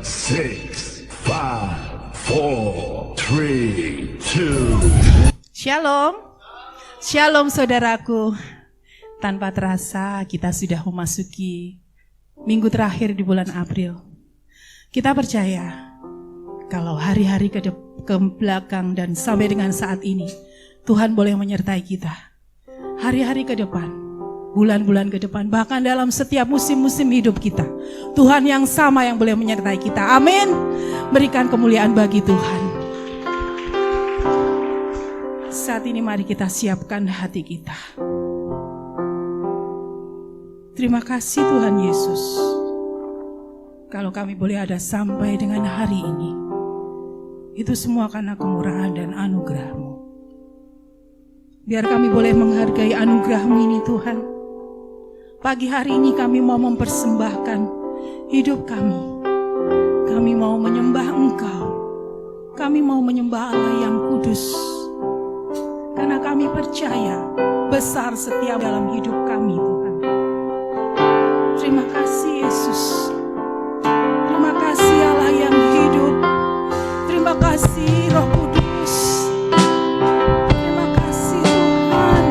6, 5, 4, 3, 2. Shalom, shalom saudaraku. Tanpa terasa kita sudah memasuki minggu terakhir di bulan April. Kita percaya kalau hari-hari ke belakang dan sampai dengan saat ini, Tuhan boleh menyertai kita. Hari-hari ke depan, bulan-bulan ke depan, bahkan dalam setiap musim-musim hidup kita, Tuhan yang sama yang boleh menyertai kita. Amin. Berikan kemuliaan bagi Tuhan. Saat ini mari kita siapkan hati kita. Terima kasih Tuhan Yesus. Kalau kami boleh ada sampai dengan hari ini, itu semua karena kemurahan dan anugerah-Mu. Biar kami boleh menghargai anugerah-Mu ini Tuhan. Pagi hari ini kami mau mempersembahkan hidup kami. Kami mau menyembah Engkau. Kami mau menyembah Allah yang kudus. Karena kami percaya besar setiap dalam hidup kami Tuhan. Terima kasih Yesus. Terima kasih Allah yang hidup. Terima kasih Roh Kudus. Terima kasih Tuhan.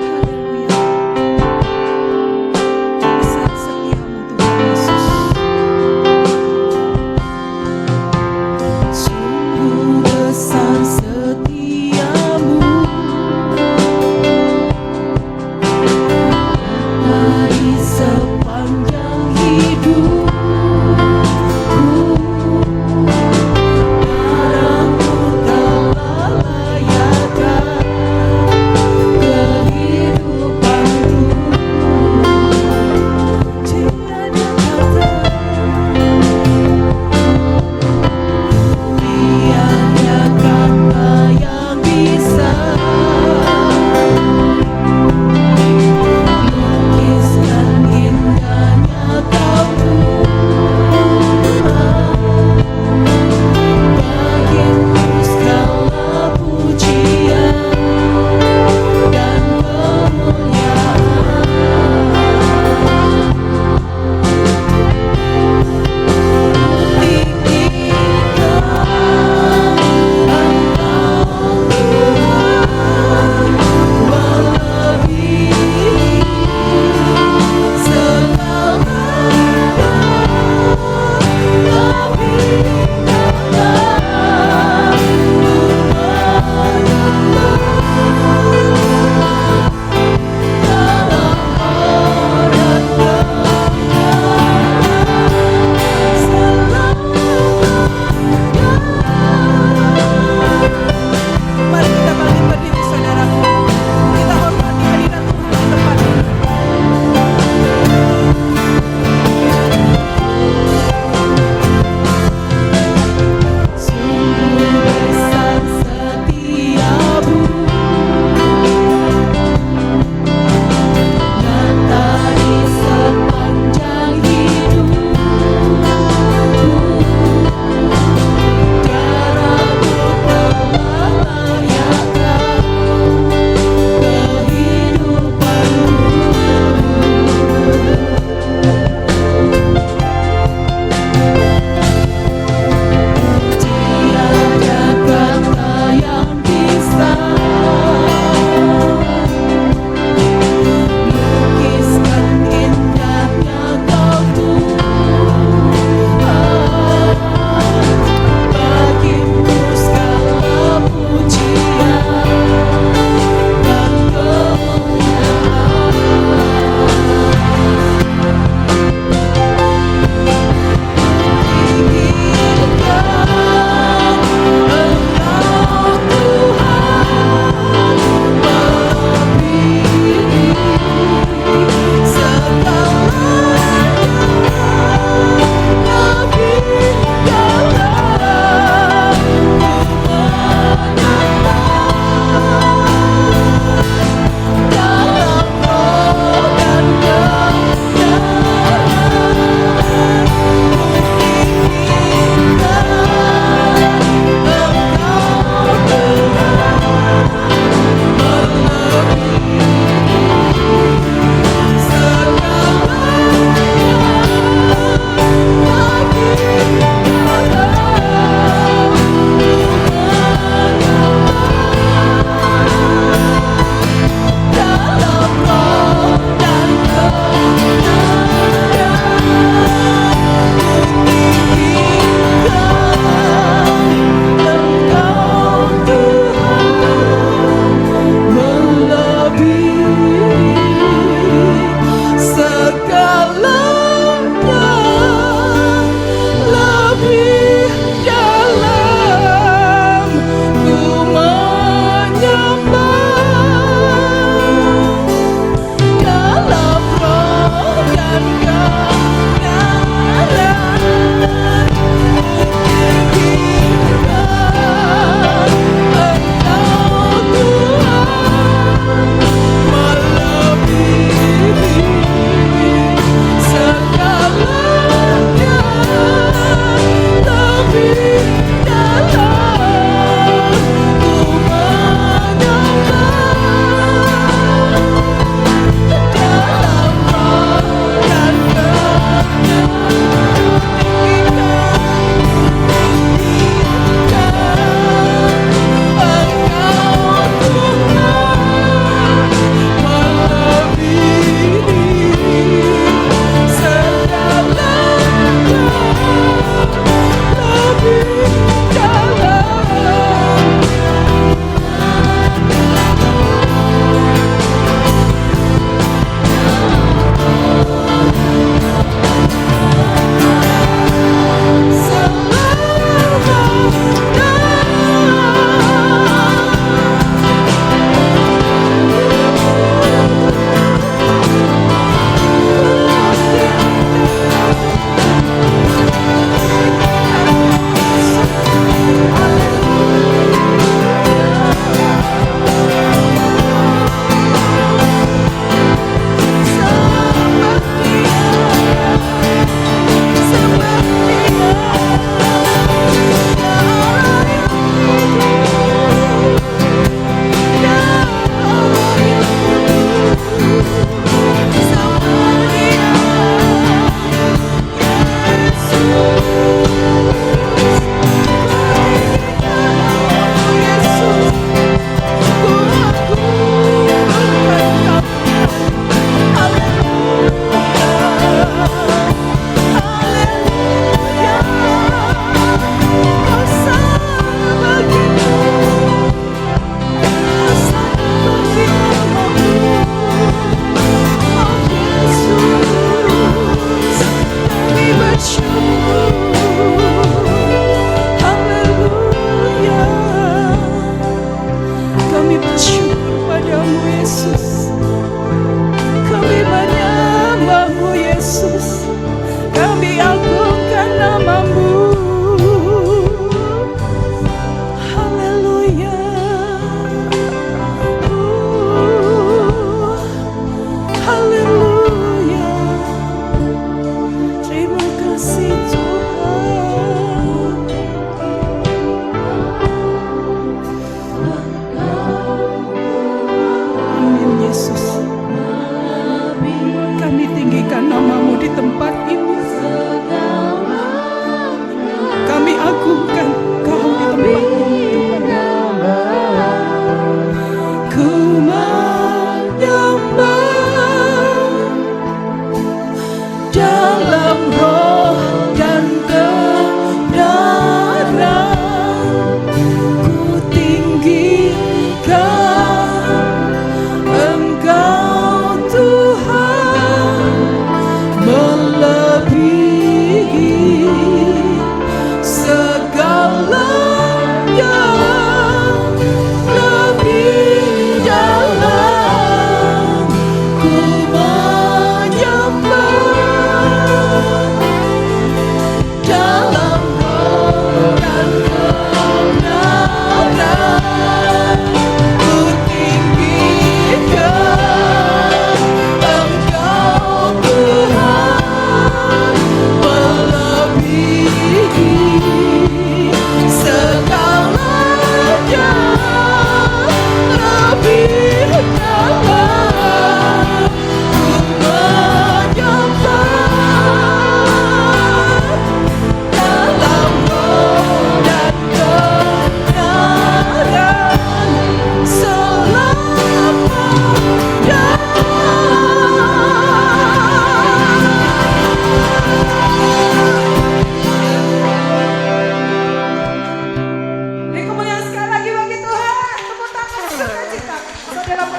Haleluya. Besar setiamu Tuhan Yesus. Sungguh besar setiamu dari sepanjang hidupku.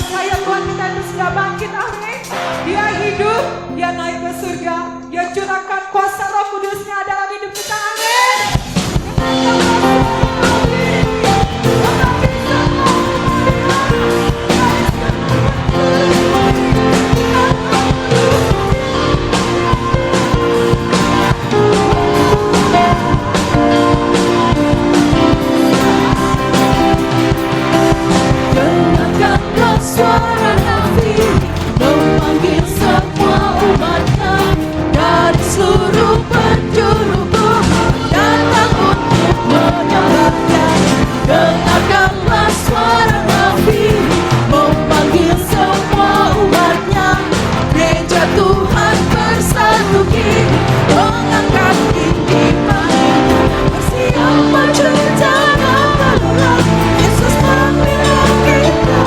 percaya Tuhan kita itu sudah bangkit, amin. Dia hidup, dia naik ke surga, dia curahkan kuasa Roh Kudusnya dalam hidup kita, amin. Dengarkanlah suara Nabi memanggil semua umatnya dari seluruh penjuru bumi datang untuk menyembahnya. Dengarkanlah suara Nabi memanggil semua umatnya. Gereja Tuhan bersatu kini mengangkat tinggi panggilnya. Siapa cerita nama Yesus membela kita.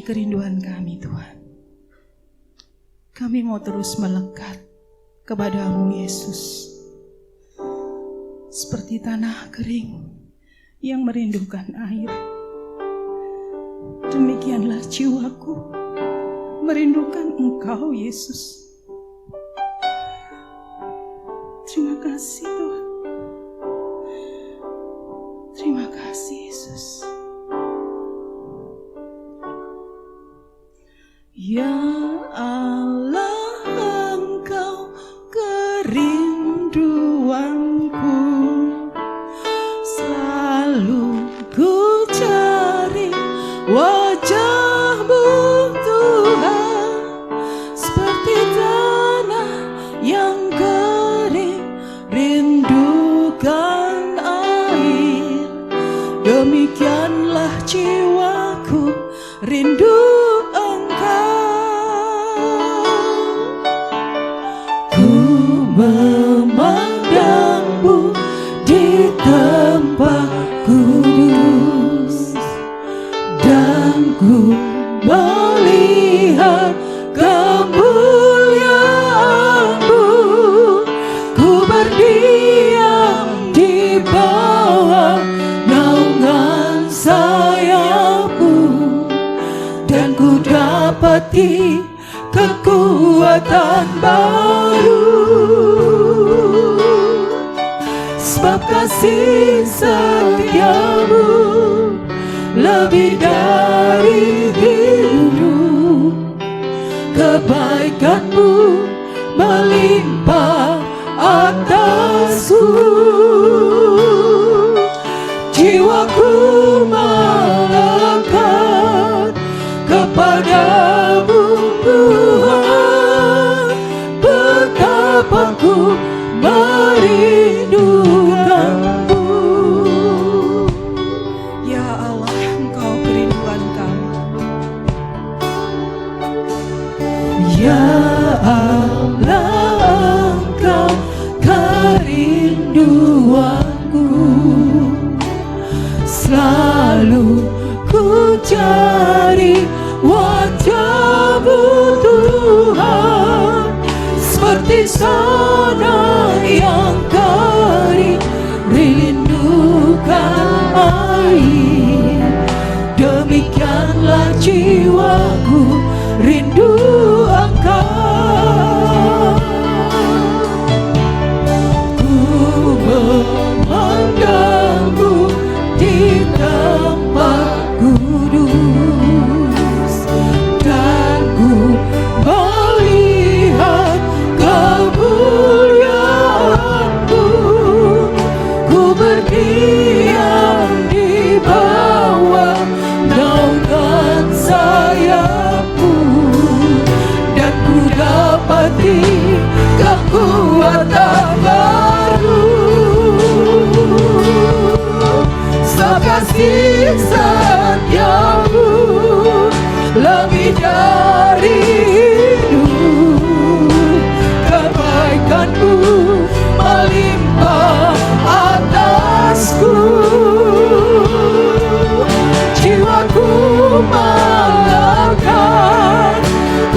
kerinduan kami Tuhan. Kami mau terus melekat kepada-Mu Yesus. Seperti tanah kering yang merindukan air. Demikianlah jiwaku merindukan Engkau Yesus. Terima kasih Tuhan. Terima kasih Yesus. Ya Allah, Engkau kerinduanku, selalu ku cari wajah-Mu Tuhan, seperti tanah yang kering rindukan air. Demikianlah jiwaku rindu memandangmu di tempat kudus, dan ku melihat kemuliaan-Mu. Ku berdiam di bawah naungan sayap-Mu, dan ku dapati kekuatan baru. Sebab kasih setia-Mu lebih dari hidup, kebaikan-Mu melimpah atasku. Jiwaku melekat kepada-Mu Tuhan, betapa ku merindukan-Mu. Ya Allah, Engkau kerinduan kami. Ya Allah, Engkau kerinduanku, selalu ku cari wajah-Mu Tuhan, seperti tanah yang kering rindukan air. Demikianlah jiwaku rindu Engkau. Ku memandang-Mu di tempat kudus, dan ku melihat kemuliaan-Mu. Ku berdiam di bawah naungan sayap-Mu, dan ku dapati kekuatan baru. Kasih setia-Mu lebih dari hidup, kebaikan-Mu melimpah atasku. Jiwaku melekat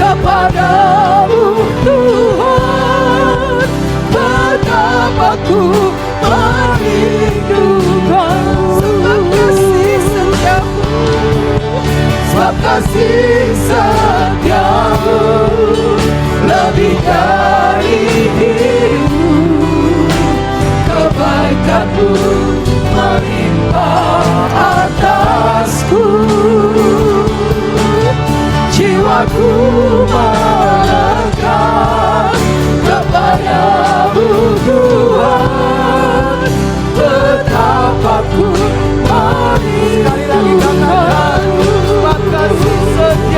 kepada-Mu Tuhan, betapa ku merindukan-Mu. Sebab kasih setia-Mu lebih dari hidup, kebaikan-Mu melimpah atasku. Jiwaku melekat kepada-Mu Tuhan, betapa ku merindukan-Mu. Kasih setia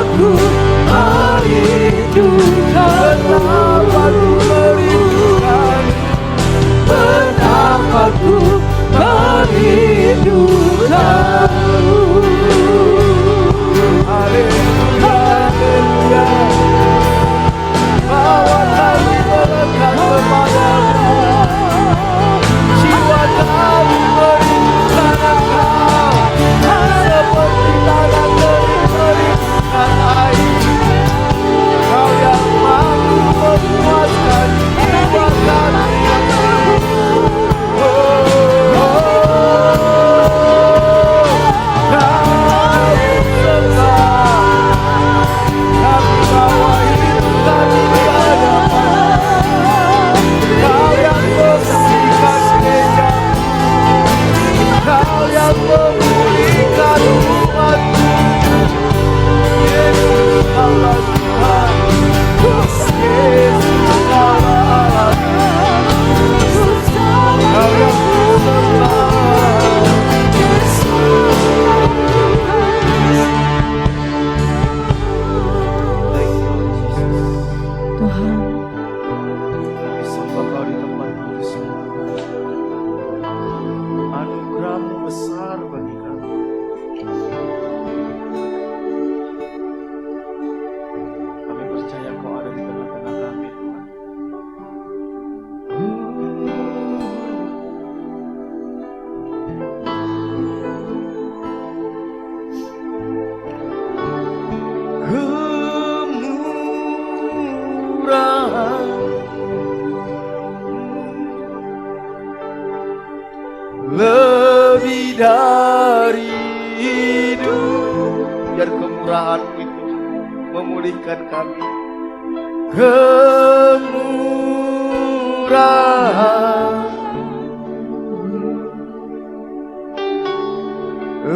aku merindukan, betapa ku merindukan. Haleluya, haleluya. Bawa kami melekat kepadamu, jiwa kami merindukan Engkau, seperti tanah kering merindukan air. Kau yang mampu memuaskan jiwa kami. Lebih dari hidup, biar kemurahan-Mu itu memulihkan kami. Kemurahan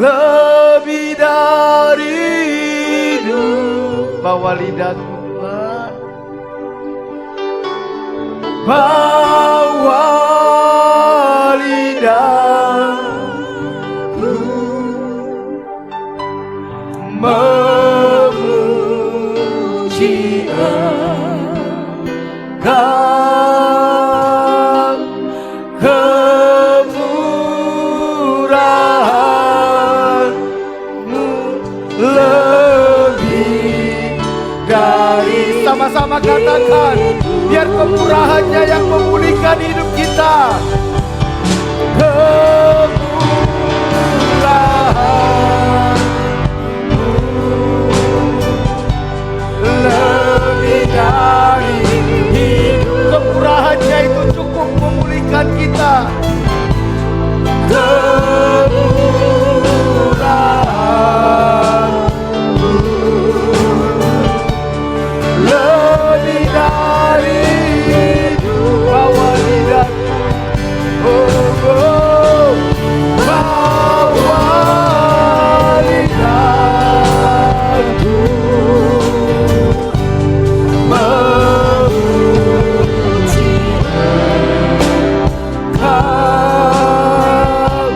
lebih dari hidup. Bawa lidahku, Tuhan. Bawa lidahku memuji Engkau, kemurahan-Mu lebih dari. Sama-sama katakan, biar kemurahannya yang memulihkan hidup kita. Kemurahan-Mu lebih dari hidup. Kemurahannya itu cukup memulihkan kita. Kemurahan-Mu lebih dari hidup. Bawa lidah, bawa lidahku memuji Engkau,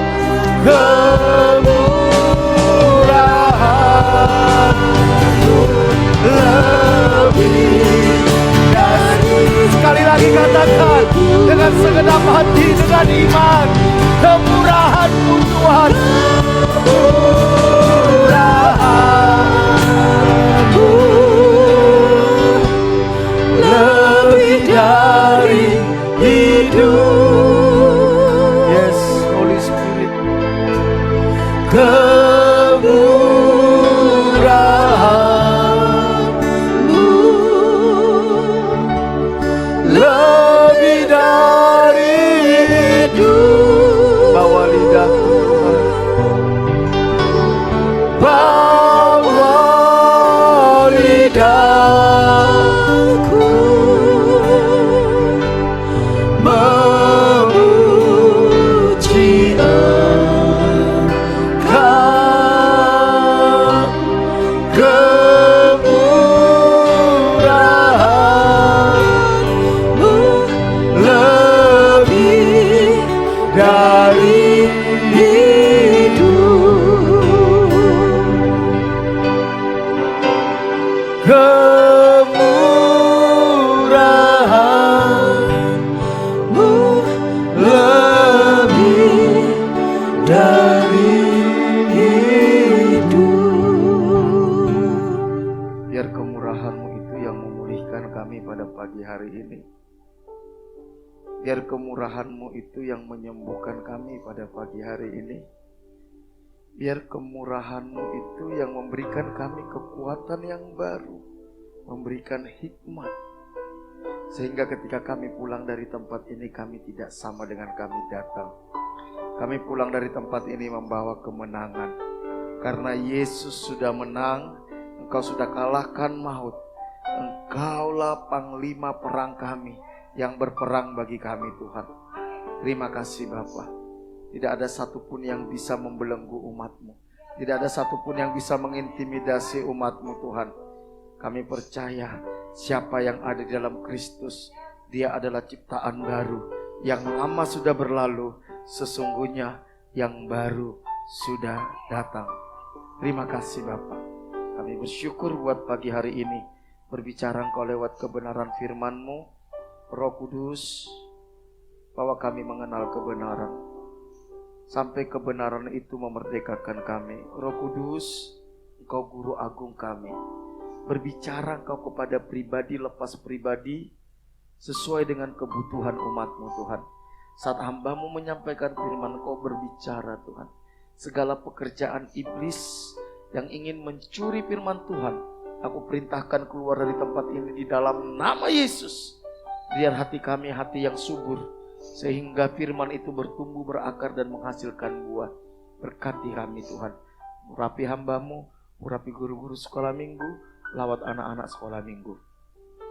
kemurahan-Mu lebih dari. Sekali lagi katakan dengan segenap hati, dengan iman. Kemurahan-Mu Tuhan, kemurahan-Mu lebih dari hidup. Yes, Holy Spirit. Kemurahan-Mu lebih dari hidup. Bawa lidahku, bawa lidahku memuji Engkau, kemurahan-Mu lebih dari hidup. kemurahan-Mu lebih dari hidup. Biar kemurahan-Mu itu yang memulihkan kami pada pagi hari ini. Biar kemurahan-Mu itu yang menyembuhkan kami pada pagi hari ini. Biar kemurahan-Mu itu yang memberikan kami kekuatan yang baru, memberikan hikmat. Sehingga ketika kami pulang dari tempat ini, kami tidak sama dengan kami datang. Kami pulang dari tempat ini membawa kemenangan. Karena Yesus sudah menang, Engkau sudah kalahkan maut. Engkaulah panglima perang kami, yang berperang bagi kami Tuhan. Terima kasih Bapa. Tidak ada satupun yang bisa membelenggu umat-Mu. Tidak ada satupun yang bisa mengintimidasi umat-Mu Tuhan. Kami percaya siapa yang ada di dalam Kristus, dia adalah ciptaan baru. Yang lama sudah berlalu, sesungguhnya yang baru sudah datang. Terima kasih Bapa. Kami bersyukur buat pagi hari ini. Berbicara Engkau lewat kebenaran firman-Mu. Roh Kudus, bahwa kami mengenal kebenaran. Sampai kebenaran itu memerdekakan kami. Roh Kudus, Engkau guru agung kami. Berbicara Engkau kepada pribadi lepas pribadi, sesuai dengan kebutuhan umat-Mu Tuhan. Saat hamba-Mu menyampaikan firman, Engkau berbicara Tuhan. Segala pekerjaan iblis yang ingin mencuri firman Tuhan, aku perintahkan keluar dari tempat ini di dalam nama Yesus. Biar hati kami hati yang subur, sehingga firman itu bertumbuh, berakar dan menghasilkan buah. Berkati kami Tuhan. Urapi hamba-Mu, urapi guru-guru sekolah minggu, lawat anak-anak sekolah minggu.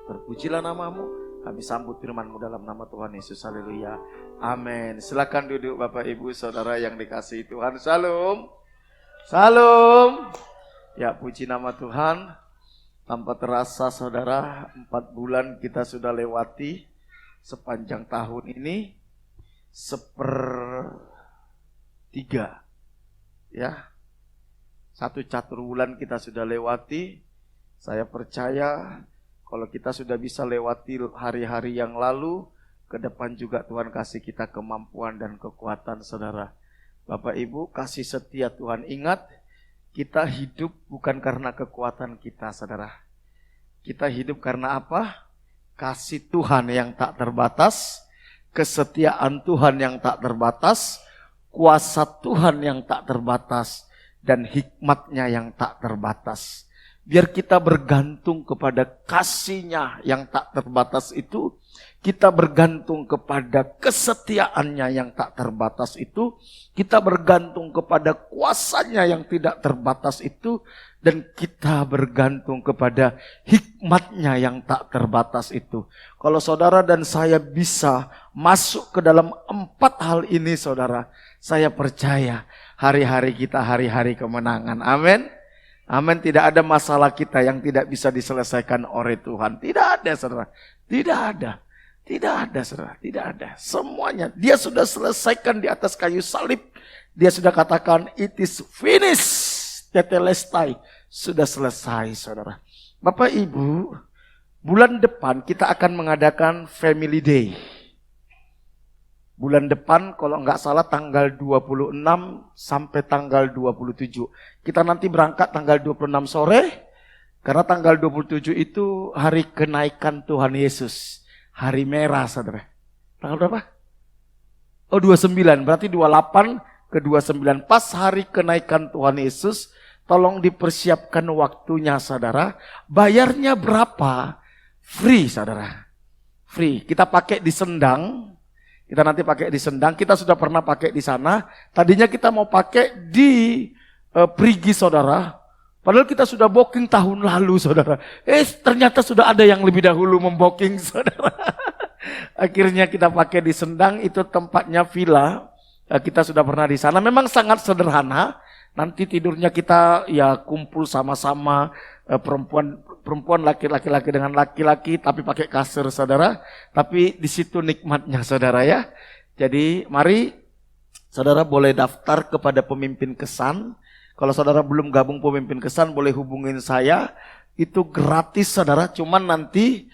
Terpujilah nama-Mu, kami sambut firman-Mu dalam nama Tuhan Yesus. Haleluya. Amin. Silakan duduk Bapak Ibu Saudara yang dikasihi Tuhan. Salam. Salam. Ya, puji nama Tuhan. Tanpa terasa saudara, 4 bulan kita sudah lewati. Sepanjang tahun ini 1/3, ya, 1 catur bulan kita sudah lewati. Saya percaya kalau kita sudah bisa lewati hari-hari yang lalu, ke depan juga Tuhan kasih kita kemampuan dan kekuatan saudara. Bapak Ibu, kasih setia Tuhan. Ingat, kita hidup bukan karena kekuatan kita saudara. Kita hidup karena apa? Kasih Tuhan yang tak terbatas, kesetiaan Tuhan yang tak terbatas, kuasa Tuhan yang tak terbatas, dan hikmat-Nya yang tak terbatas. Biar kita bergantung kepada kasih-Nya yang tak terbatas itu, kita bergantung kepada kesetiaan-Nya yang tak terbatas itu, kita bergantung kepada kuasa-Nya yang tidak terbatas itu, dan kita bergantung kepada hikmat-Nya yang tak terbatas itu. Kalau saudara dan saya bisa masuk ke dalam 4 hal ini saudara, saya percaya hari-hari kita hari-hari kemenangan. Amin. Amin. Tidak ada masalah kita yang tidak bisa diselesaikan oleh Tuhan. Tidak ada saudara. Tidak ada. Tidak ada saudara. Tidak ada. Semuanya Dia sudah selesaikan di atas kayu salib. Dia sudah katakan it is finished. Tetelestai. Sudah selesai saudara. Bapak Ibu, bulan depan kita akan mengadakan Family Day. Bulan depan kalau nggak salah tanggal 26 sampai tanggal 27. Kita nanti berangkat tanggal 26 sore. Karena tanggal 27 itu hari kenaikan Tuhan Yesus. Hari merah saudara. Tanggal berapa? Oh 29, berarti 28 ke 29. Pas hari kenaikan Tuhan Yesus. Tolong dipersiapkan waktunya saudara. Bayarnya berapa? Free saudara. Free. Kita pakai di Sendang. Kita nanti pakai di Sendang, kita sudah pernah pakai di sana. Tadinya kita mau pakai di Prigi saudara. Padahal kita sudah booking tahun lalu saudara. Ternyata sudah ada yang lebih dahulu membooking saudara. Akhirnya kita pakai di Sendang, itu tempatnya villa. Kita sudah pernah di sana, memang sangat sederhana. Nanti tidurnya kita ya kumpul sama-sama, perempuan laki-laki dengan laki-laki tapi pakai kasur saudara. Tapi di situ nikmatnya saudara ya. Jadi mari saudara boleh daftar kepada pemimpin kesan. Kalau saudara belum gabung pemimpin kesan boleh hubungin saya. itu gratis saudara, cuman nanti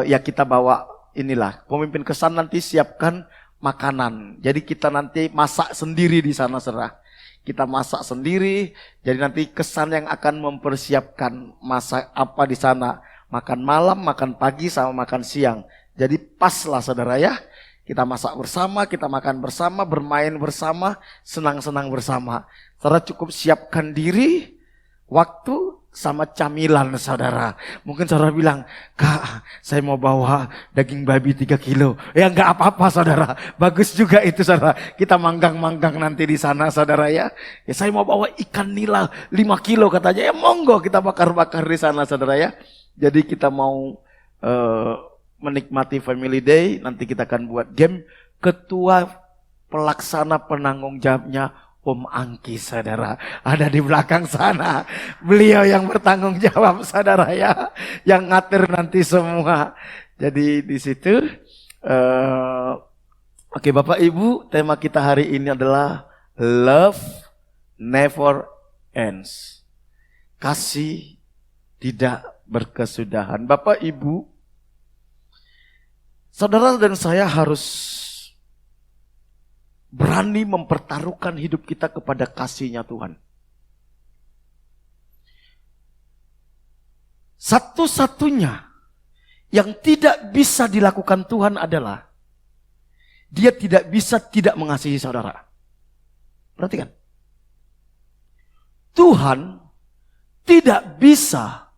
ya kita bawa inilah, pemimpin kesan nanti siapkan makanan. Jadi kita nanti masak sendiri di sana saudara. Kita masak sendiri, jadi nanti kesan yang akan mempersiapkan masak apa di sana. Makan malam, makan pagi, sama makan siang. Jadi pas lah saudara ya. Kita masak bersama, kita makan bersama, bermain bersama, senang-senang bersama. Saudara cukup siapkan diri, waktu sama camilan saudara. Mungkin saudara bilang, Kak saya mau bawa daging babi 3 kilo. Ya enggak apa-apa saudara, bagus juga itu saudara. Kita manggang-manggang nanti di sana saudara ya. Ya saya mau bawa ikan nila 5 kilo katanya. Ya monggo kita bakar-bakar di sana saudara ya. Jadi kita mau menikmati family day, nanti kita akan buat game. Ketua pelaksana penanggung jawabnya Om Angki saudara, ada di belakang sana. Beliau yang bertanggung jawab saudara ya, yang ngatur nanti semua. Jadi di situ oke Bapak Ibu, tema kita hari ini adalah Love Never Ends. Kasih tidak berkesudahan. Bapak Ibu, saudara dan saya harus berani mempertaruhkan hidup kita kepada kasih-Nya Tuhan. Satu-satunya yang tidak bisa dilakukan Tuhan adalah Dia tidak bisa tidak mengasihi saudara. Perhatikan. Tuhan tidak bisa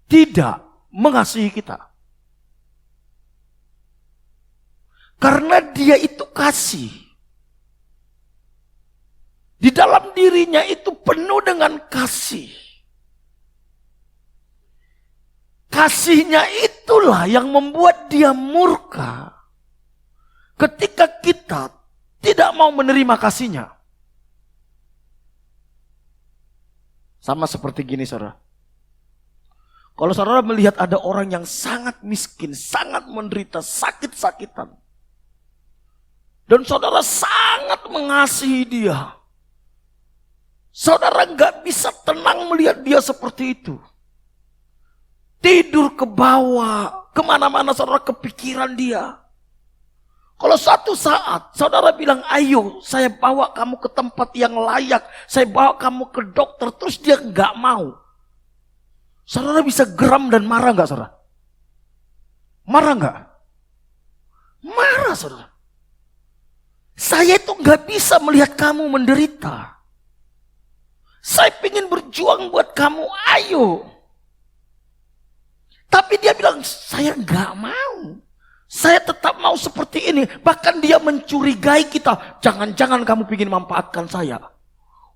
tidak mengasihi kita. Karena Dia itu kasih. Di dalam dirinya itu penuh dengan kasih. Kasihnya itulah yang membuat Dia murka ketika kita tidak mau menerima kasihnya. Sama seperti gini saudara. Kalau saudara melihat ada orang yang sangat miskin, sangat menderita, sakit-sakitan. Dan saudara sangat mengasihi dia. Saudara gak bisa tenang melihat dia seperti itu. Tidur ke bawah, kemana-mana saudara kepikiran dia. Kalau suatu saat saudara bilang, ayo saya bawa kamu ke tempat yang layak, saya bawa kamu ke dokter, terus dia gak mau. Saudara bisa geram dan marah gak saudara? Marah gak? Marah saudara. Saya itu gak bisa melihat kamu menderita. Saya ingin berjuang buat kamu, ayo. Tapi dia bilang, saya gak mau. Saya tetap mau seperti ini. Bahkan dia mencurigai kita. Jangan-jangan kamu ingin memanfaatkan saya.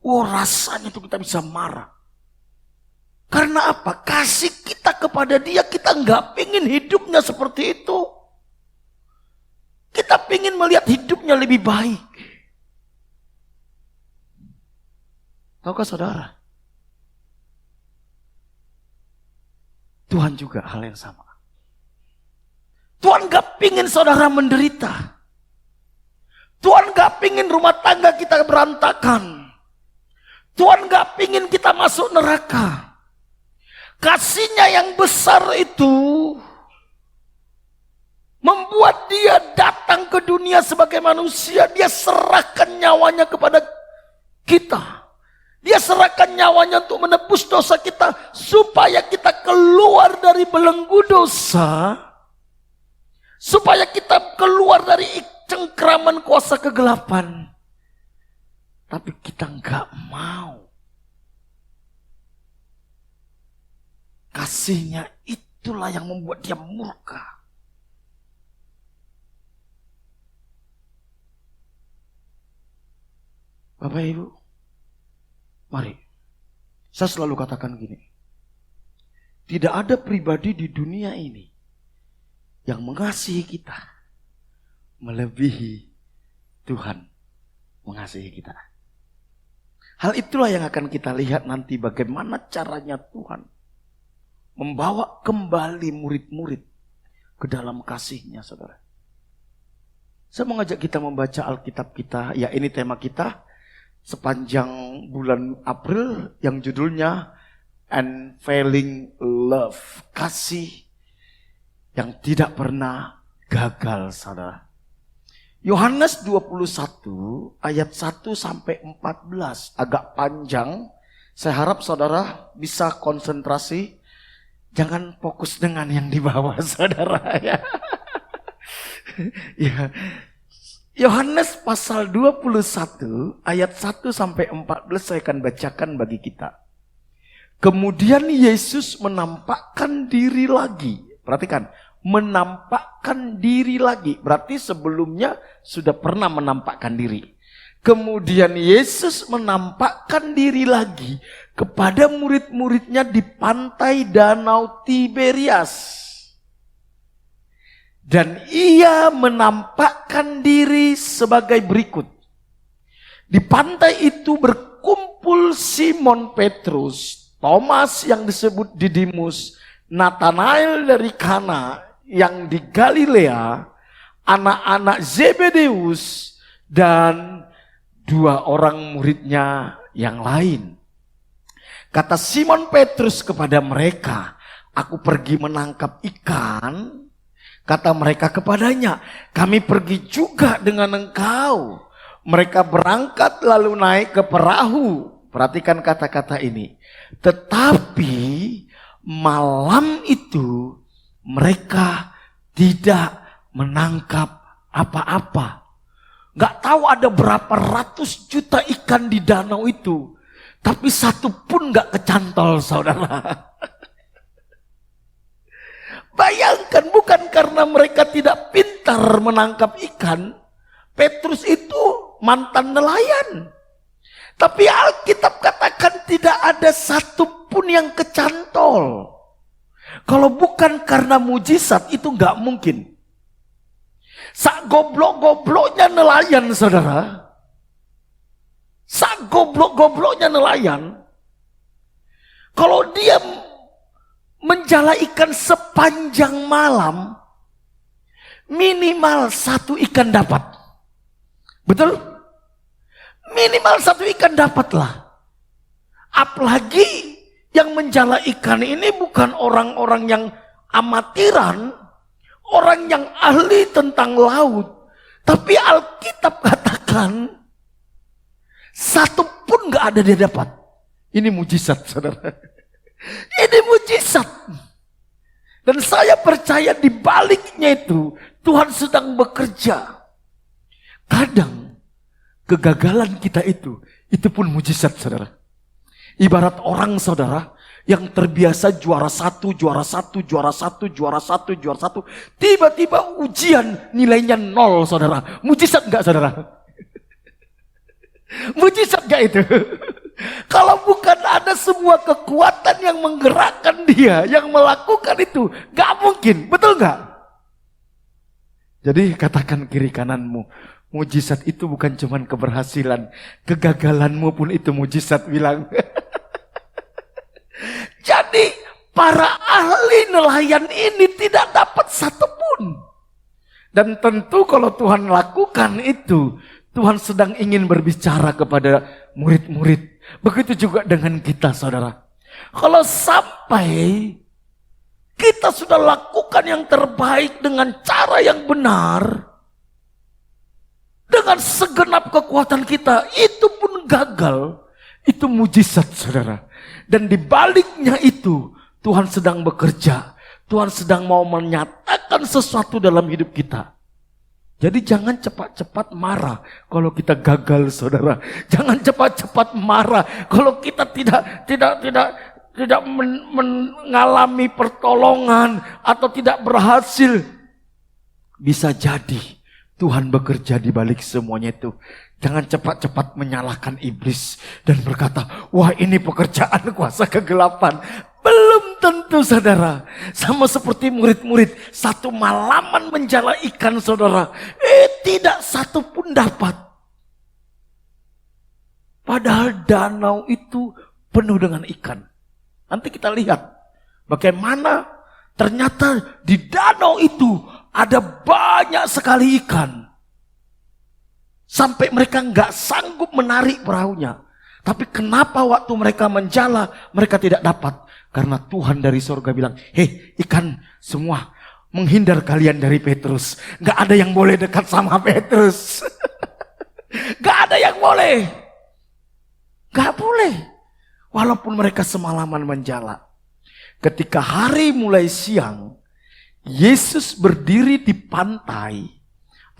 Oh, rasanya itu kita bisa marah. Karena apa? Kasih kita kepada dia, kita gak ingin hidupnya seperti itu. Kita ingin melihat hidupnya lebih baik. Tahukah saudara? Tuhan juga hal yang sama. Tuhan gak pingin saudara menderita. Tuhan gak pingin rumah tangga kita berantakan. Tuhan gak pingin kita masuk neraka. Kasihnya yang besar itu membuat dia datang ke dunia sebagai manusia. Dia serahkan nyawanya kepada kita. Dia serahkan nyawanya untuk menebus dosa kita. Supaya kita keluar dari belenggu dosa. Supaya kita keluar dari cengkraman kuasa kegelapan. Tapi kita enggak mau. Kasihnya itulah yang membuat dia murka. Bapak Ibu, mari. Saya selalu katakan gini. Tidak ada pribadi di dunia ini yang mengasihi kita melebihi Tuhan mengasihi kita. Hal itulah yang akan kita lihat nanti bagaimana caranya Tuhan membawa kembali murid-murid ke dalam kasih-Nya, saudara. Saya mengajak kita membaca Alkitab kita. Ya, ini tema kita sepanjang bulan April yang judulnya Unveiling love, kasih yang tidak pernah gagal, saudara. Yohanes 21 ayat 1 sampai 14 agak panjang. Saya harap saudara bisa konsentrasi. Jangan fokus dengan yang di bawah, saudara ya. Ya. Yohanes pasal 21 ayat 1 sampai 14 saya akan bacakan bagi kita. Kemudian Yesus menampakkan diri lagi. Perhatikan, menampakkan diri lagi. Berarti sebelumnya sudah pernah menampakkan diri. Kemudian Yesus menampakkan diri lagi kepada murid-muridnya di pantai Danau Tiberias. Dan ia menampakkan diri sebagai berikut. Di pantai itu berkumpul Simon Petrus, Thomas yang disebut Didimus, Nathanael dari Kana yang di Galilea, anak-anak Zebedeus, dan 2 orang muridnya yang lain. Kata Simon Petrus kepada mereka, "Aku pergi menangkap ikan." Kata mereka kepadanya, "Kami pergi juga dengan engkau." Mereka berangkat lalu naik ke perahu. Perhatikan kata-kata ini. Tetapi malam itu mereka tidak menangkap apa-apa. Gak tahu ada berapa ratus juta ikan di danau itu. Tapi satu pun gak kecantol, saudara. Bayangkan, bukan karena mereka tidak pintar menangkap ikan. Petrus itu mantan nelayan. Tapi Alkitab katakan tidak ada satu pun yang kecantol. Kalau bukan karena mujizat itu gak mungkin. Sak goblok-gobloknya nelayan, saudara. Sak goblok-gobloknya nelayan. Kalau dia menjala ikan sepanjang malam, minimal 1 ikan dapat. Betul? Minimal 1 ikan dapatlah. Apalagi yang menjala ikan ini bukan orang-orang yang amatiran, orang yang ahli tentang laut. Tapi Alkitab katakan 1 pun gak ada dia dapat. Ini mujizat, saudara. Ini mujizat. Dan saya percaya di baliknya itu Tuhan sedang bekerja. Kadang kegagalan kita itu pun mujizat, saudara. Ibarat orang, saudara, yang terbiasa juara satu, tiba-tiba ujian nilainya 0, saudara. Mujizat enggak, saudara? Mujizat enggak itu? Kalau bukan ada sebuah kekuatan yang menggerakkan dia, yang melakukan itu, enggak mungkin. Betul enggak? Jadi katakan kiri kananmu, mujizat itu bukan cuma keberhasilan, kegagalanmu pun itu mujizat, bilang. Jadi para ahli nelayan ini tidak dapat 1 pun. Dan tentu kalau Tuhan lakukan itu, Tuhan sedang ingin berbicara kepada murid-murid. Begitu juga dengan kita, saudara. Kalau sampai kita sudah lakukan yang terbaik dengan cara yang benar, dengan segenap kekuatan kita, itu pun gagal. Itu mujizat, saudara. Dan di baliknya itu, Tuhan sedang bekerja. Tuhan sedang mau menyatakan sesuatu dalam hidup kita. Jadi jangan cepat-cepat marah kalau kita gagal, saudara. Jangan cepat-cepat marah kalau kita tidak mengalami pertolongan atau tidak berhasil. Bisa jadi Tuhan bekerja di balik semuanya itu. Jangan cepat-cepat menyalahkan iblis dan berkata, wah ini pekerjaan kuasa kegelapan. Belum tentu, saudara. Sama seperti murid-murid, 1 malaman menjala ikan, saudara. Tidak 1 pun dapat. Padahal danau itu penuh dengan ikan. Nanti kita lihat bagaimana ternyata di danau itu ada banyak sekali ikan. Sampai mereka nggak sanggup menarik perahunya. Tapi kenapa waktu mereka menjala, mereka tidak dapat? Karena Tuhan dari sorga bilang, hei ikan semua, menghindar kalian dari Petrus. Gak ada yang boleh dekat sama Petrus. Gak ada yang boleh. Gak boleh. Walaupun mereka semalaman menjala. Ketika hari mulai siang, Yesus berdiri di pantai.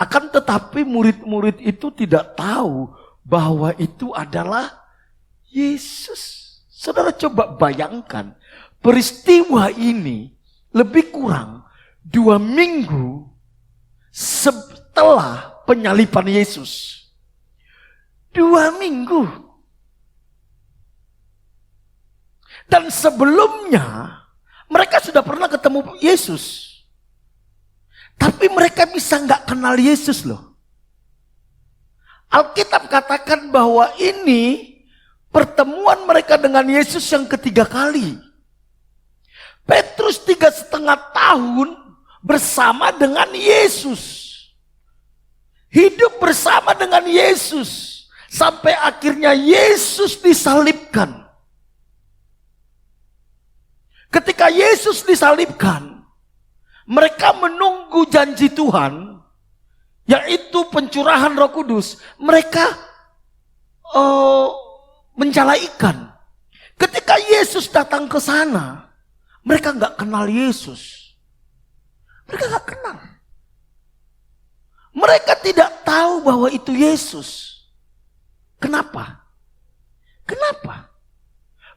Akan tetapi murid-murid itu tidak tahu bahwa itu adalah Yesus. Saudara coba bayangkan, peristiwa ini lebih kurang 2 minggu setelah penyaliban Yesus. 2 minggu. Dan sebelumnya mereka sudah pernah ketemu Yesus. Tapi mereka bisa nggak kenal Yesus loh. Alkitab katakan bahwa ini pertemuan mereka dengan Yesus yang ketiga kali. Petrus 3,5 tahun bersama dengan Yesus. Hidup bersama dengan Yesus. Sampai akhirnya Yesus disalibkan. Ketika Yesus disalibkan, mereka menunggu janji Tuhan, yaitu pencurahan Roh Kudus. Mereka menjala ikan. Ketika Yesus datang ke sana, mereka nggak kenal Yesus. Mereka nggak kenal. Mereka tidak tahu bahwa itu Yesus. Kenapa? Kenapa?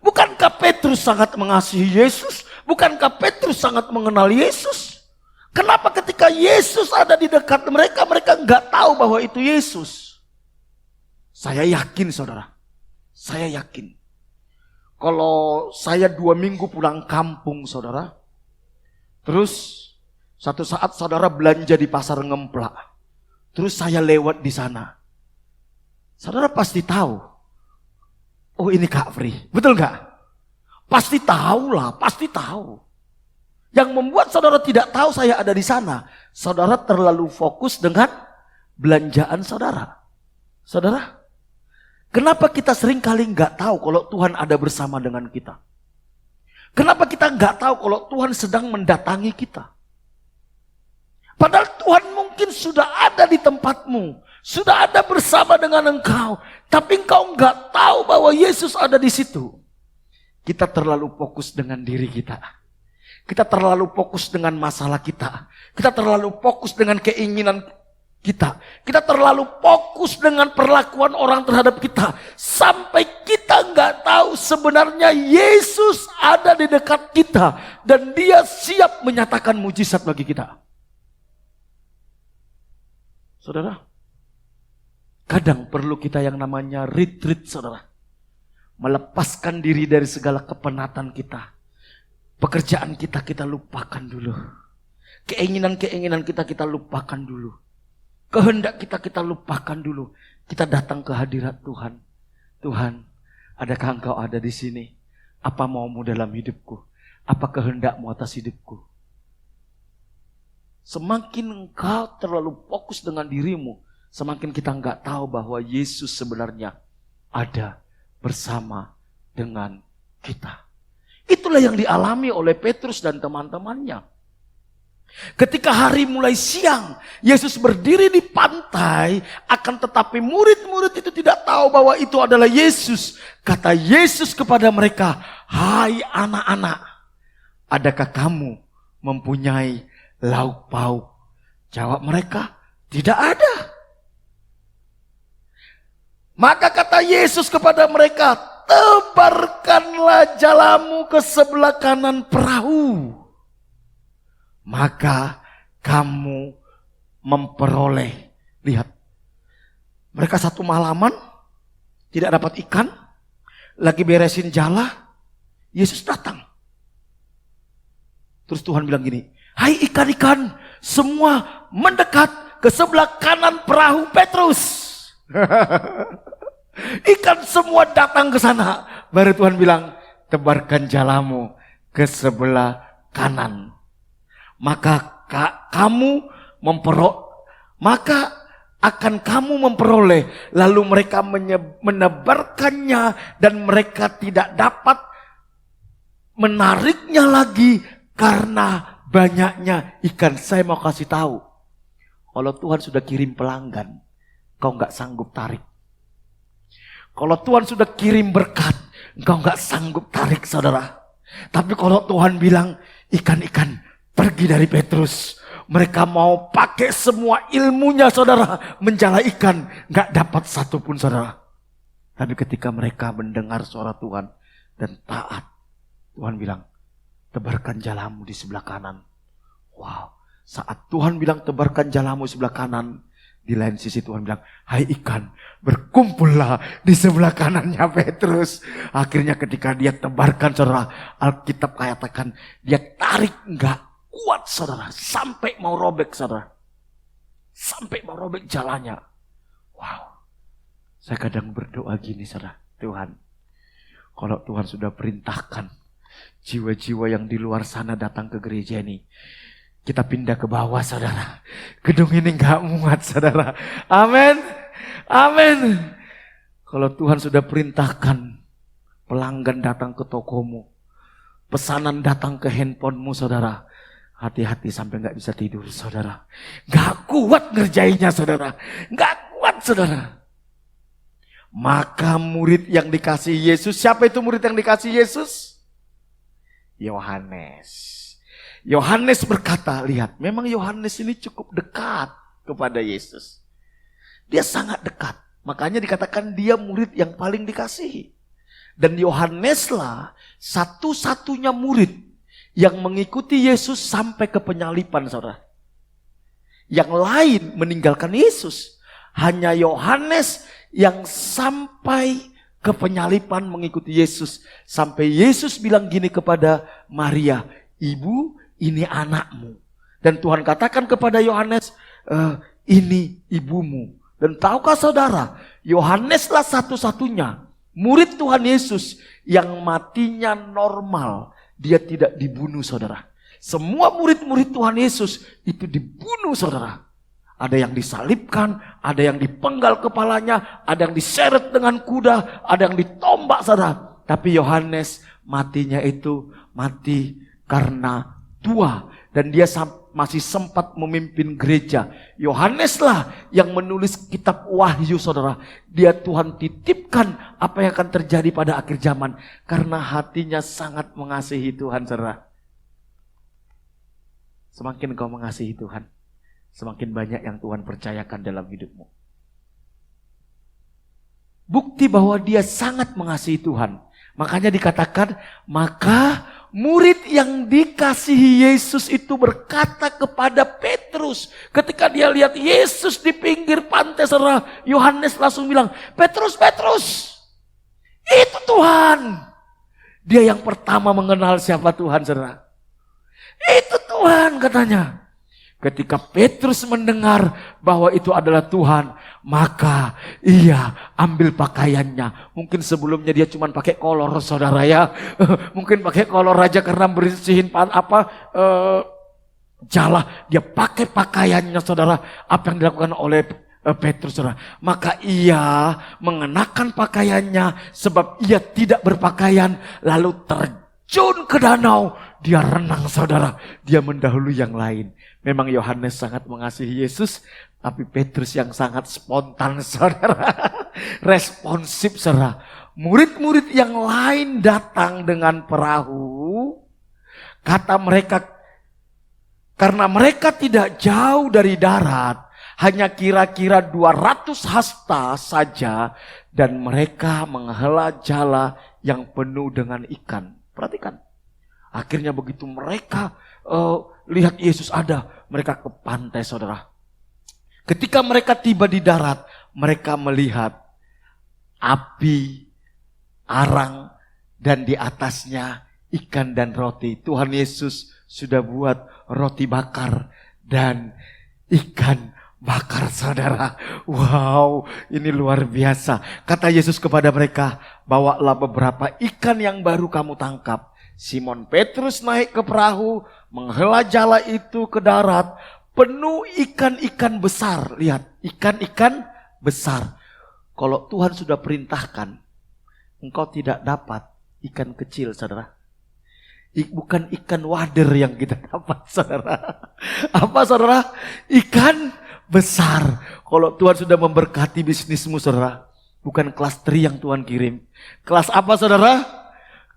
Bukankah Petrus sangat mengasihi Yesus? Bukankah Petrus sangat mengenal Yesus? Kenapa ketika Yesus ada di dekat mereka, mereka nggak tahu bahwa itu Yesus? Saya yakin saudara, saya yakin. Kalau saya 2 minggu pulang kampung saudara, terus satu saat saudara belanja di pasar Ngemplak, terus saya lewat di sana, saudara pasti tahu. Oh ini Kak Fri, betul gak? Pasti tahu lah, pasti tahu. Yang membuat saudara tidak tahu saya ada di sana, saudara terlalu fokus dengan belanjaan saudara. Saudara, kenapa kita sering kali nggak tahu kalau Tuhan ada bersama dengan kita? Kenapa kita nggak tahu kalau Tuhan sedang mendatangi kita? Padahal Tuhan mungkin sudah ada di tempatmu, sudah ada bersama dengan engkau, tapi engkau nggak tahu bahwa Yesus ada di situ. Kita terlalu fokus dengan diri kita. Kita terlalu fokus dengan masalah kita. Kita terlalu fokus dengan keinginan kita. Kita terlalu fokus dengan perlakuan orang terhadap kita. Sampai kita nggak tahu sebenarnya Yesus ada di dekat kita. Dan dia siap menyatakan mujizat bagi kita. Saudara, kadang perlu kita yang namanya retreat saudara. Melepaskan diri dari segala kepenatan kita. Pekerjaan kita lupakan dulu. Keinginan-keinginan kita lupakan dulu. Kehendak kita lupakan dulu. Kita datang ke hadirat Tuhan. Tuhan, adakah engkau ada di sini? Apa maumu dalam hidupku? Apa kehendakmu atas hidupku? Semakin engkau terlalu fokus dengan dirimu, semakin kita nggak tahu bahwa Yesus sebenarnya ada bersama dengan kita. Itulah yang dialami oleh Petrus dan teman-temannya. Ketika hari mulai siang, Yesus berdiri di pantai, akan tetapi murid-murid itu tidak tahu bahwa itu adalah Yesus. Kata Yesus kepada mereka, "Hai anak-anak, adakah kamu mempunyai lauk pauk?" Jawab mereka, "Tidak ada." Maka kata Yesus kepada mereka, "Tebarkanlah jalamu ke sebelah kanan perahu. Maka kamu memperoleh." Lihat, mereka satu malaman tidak dapat ikan, lagi beresin jala, Yesus datang. Terus Tuhan bilang gini, "Hai ikan-ikan, semua mendekat ke sebelah kanan perahu Petrus." Ikan semua datang ke sana. Baru Tuhan bilang, "Tebarkan jalamu ke sebelah kanan. Maka akan kamu memperoleh." Lalu mereka menebarkannya dan mereka tidak dapat Menariknya lagi karena banyaknya ikan. Saya mau kasih tahu, kalau Tuhan sudah kirim pelanggan, kau nggak sanggup tarik. Kalau Tuhan sudah kirim berkat, engkau nggak sanggup tarik, saudara. Tapi kalau Tuhan bilang, ikan-ikan pergi dari Petrus, mereka mau pakai semua ilmunya, saudara, menjala ikan, nggak dapat satupun, saudara. Tapi ketika mereka mendengar suara Tuhan dan taat, Tuhan bilang, tebarkan jalamu di sebelah kanan. Wow, saat Tuhan bilang tebarkan jalamu di sebelah kanan, di lain sisi Tuhan bilang, hai ikan, berkumpullah di sebelah kanannya Petrus. Akhirnya ketika dia tebarkan, saudara, Alkitab katakan dia tarik nggak kuat, saudara, sampai mau robek, saudara, sampai mau robek jalannya. Wow, saya kadang berdoa gini, saudara, Tuhan, kalau Tuhan sudah perintahkan jiwa-jiwa yang di luar sana datang ke gereja ini, kita pindah ke bawah, saudara. Gedung ini gak muat, saudara. Amin. Amin. Kalau Tuhan sudah perintahkan pelanggan datang ke tokomu, pesanan datang ke handphonemu, saudara, hati-hati sampai gak bisa tidur, saudara. Gak kuat ngerjainnya, saudara. Gak kuat, saudara. Maka murid yang dikasih Yesus, siapa itu murid yang dikasih Yesus? Yohanes. Yohanes berkata, lihat, memang Yohanes ini cukup dekat kepada Yesus. Dia sangat dekat. Makanya dikatakan dia murid yang paling dikasihi. Dan Yohaneslah satu-satunya murid yang mengikuti Yesus sampai ke penyaliban, saudara. Yang lain meninggalkan Yesus. Hanya Yohanes yang sampai ke penyaliban mengikuti Yesus. Sampai Yesus bilang gini kepada Maria, ibu, ini anakmu. Dan Tuhan katakan kepada Yohanes, ini ibumu. Dan tahukah saudara, Yohaneslah satu-satunya murid Tuhan Yesus yang matinya normal. Dia tidak dibunuh, saudara. Semua murid-murid Tuhan Yesus itu dibunuh, saudara. Ada yang disalibkan, ada yang dipenggal kepalanya, ada yang diseret dengan kuda, ada yang ditombak, saudara. Tapi Yohanes matinya itu mati karena tua, dan dia masih sempat memimpin gereja. Yohaneslah yang menulis kitab Wahyu, saudara. Dia Tuhan titipkan apa yang akan terjadi pada akhir zaman karena hatinya sangat mengasihi Tuhan, saudara. Semakin kau mengasihi Tuhan, semakin banyak yang Tuhan percayakan dalam hidupmu. Bukti bahwa dia sangat mengasihi Tuhan. Makanya dikatakan, maka murid yang dikasihi Yesus itu berkata kepada Petrus, ketika dia lihat Yesus di pinggir pantai, saudara, Yohanes langsung bilang, Petrus, Petrus, itu Tuhan. Dia yang pertama mengenal siapa Tuhan, saudara. Itu Tuhan, katanya. Ketika Petrus mendengar bahwa itu adalah Tuhan, maka ia ambil pakaiannya. Mungkin sebelumnya dia cuma pakai kolor, saudara, ya. Mungkin pakai kolor aja karena bersihin jala. Dia pakai pakaiannya, saudara. Apa yang dilakukan oleh Petrus, saudara? Maka ia mengenakan pakaiannya sebab ia tidak berpakaian, lalu terjun ke danau. Dia renang, saudara. Dia mendahului yang lain. Memang Yohanes sangat mengasihi Yesus, tapi Petrus yang sangat spontan, saudara. Responsif, saudara. Murid-murid yang lain datang dengan perahu. Kata mereka, karena mereka tidak jauh dari darat, hanya kira-kira 200 hasta saja, dan mereka menghela jala yang penuh dengan ikan. Perhatikan. Akhirnya begitu mereka lihat Yesus ada, mereka ke pantai, saudara. Ketika mereka tiba di darat, mereka melihat api, arang, dan di atasnya ikan dan roti. Tuhan Yesus sudah buat roti bakar dan ikan bakar, saudara. Wow, ini luar biasa. Kata Yesus kepada mereka, bawalah beberapa ikan yang baru kamu tangkap. Simon Petrus naik ke perahu, menghela jala itu ke darat, penuh ikan-ikan besar. Lihat, ikan-ikan besar. Kalau Tuhan sudah perintahkan, engkau tidak dapat ikan kecil, saudara. Bukan ikan wader yang kita dapat, saudara. Apa, saudara? Ikan besar. Kalau Tuhan sudah memberkati bisnismu, saudara, bukan kelas 3 yang Tuhan kirim. Kelas apa, saudara?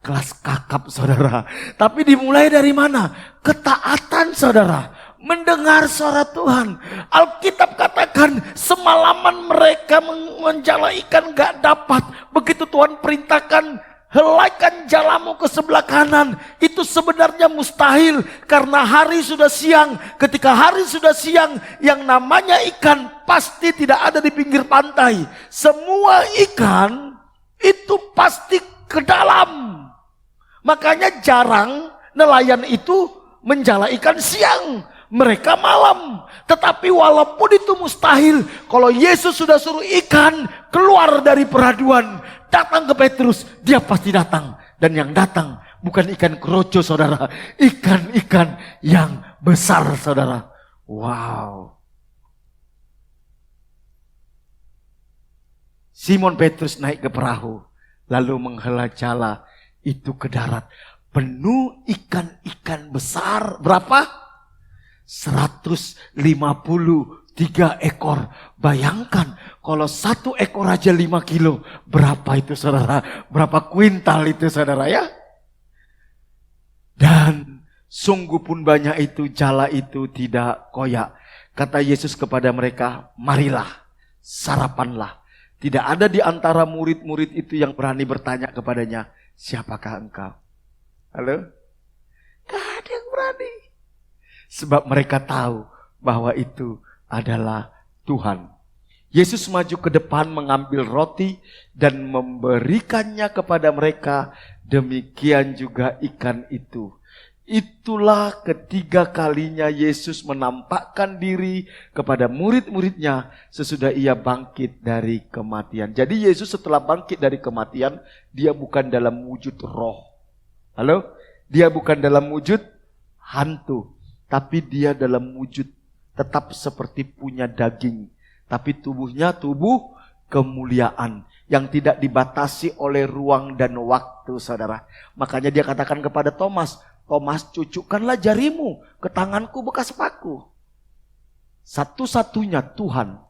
Kelas kakap, saudara. Tapi dimulai dari mana? Ketaatan, saudara. Mendengar suara Tuhan. Alkitab katakan semalaman mereka menjala ikan gak dapat. Begitu Tuhan perintahkan, helaikan jalamu ke sebelah kanan. Itu sebenarnya mustahil karena hari sudah siang. Ketika hari sudah siang, yang namanya ikan pasti tidak ada di pinggir pantai. Semua ikan itu pasti ke dalam. Makanya jarang nelayan itu menjala ikan siang. Mereka malam. Tetapi walaupun itu mustahil, kalau Yesus sudah suruh ikan keluar dari peraduan, datang ke Petrus, dia pasti datang. Dan yang datang bukan ikan keroco, saudara. Ikan-ikan yang besar, saudara. Wow. Simon Petrus naik ke perahu, lalu menghela jala itu ke darat. Penuh ikan-ikan besar. Berapa? 153 ekor. Bayangkan kalau 1 ekor aja 5 kilo. Berapa itu, saudara? Berapa kuintal itu, saudara, ya? Dan sungguh pun banyak itu, jala itu tidak koyak. Kata Yesus kepada mereka, marilah, sarapanlah. Tidak ada di antara murid-murid itu yang berani bertanya kepadanya, siapakah engkau? Halo? Gak ada yang berani. Sebab mereka tahu bahwa itu adalah Tuhan. Yesus maju ke depan mengambil roti dan memberikannya kepada mereka. Demikian juga ikan itu. Itulah ketiga kalinya Yesus menampakkan diri kepada murid-muridnya sesudah ia bangkit dari kematian. Jadi Yesus setelah bangkit dari kematian, dia bukan dalam wujud roh. Halo? Dia bukan dalam wujud hantu. Tapi dia dalam wujud tetap seperti punya daging. Tapi tubuhnya tubuh kemuliaan. Yang tidak dibatasi oleh ruang dan waktu, saudara. Makanya dia katakan kepada Thomas, Thomas, cucukkanlah jarimu ke tanganku bekas paku. Satu-satunya Tuhan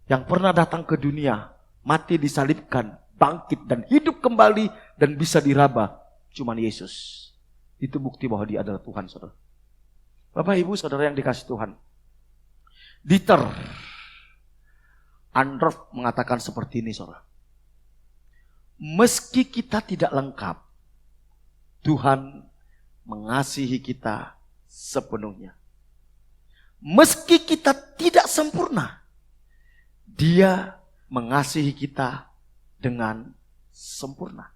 yang pernah datang ke dunia, mati disalibkan, bangkit dan hidup kembali dan bisa diraba, cuman Yesus. Itu bukti bahwa dia adalah Tuhan, saudara. Bapak, Ibu, saudara yang dikasih Tuhan. Dieter Uchtdorf mengatakan seperti ini, saudara. Meski kita tidak lengkap, Tuhan mengasihi kita sepenuhnya. Meski kita tidak sempurna, Dia mengasihi kita dengan sempurna.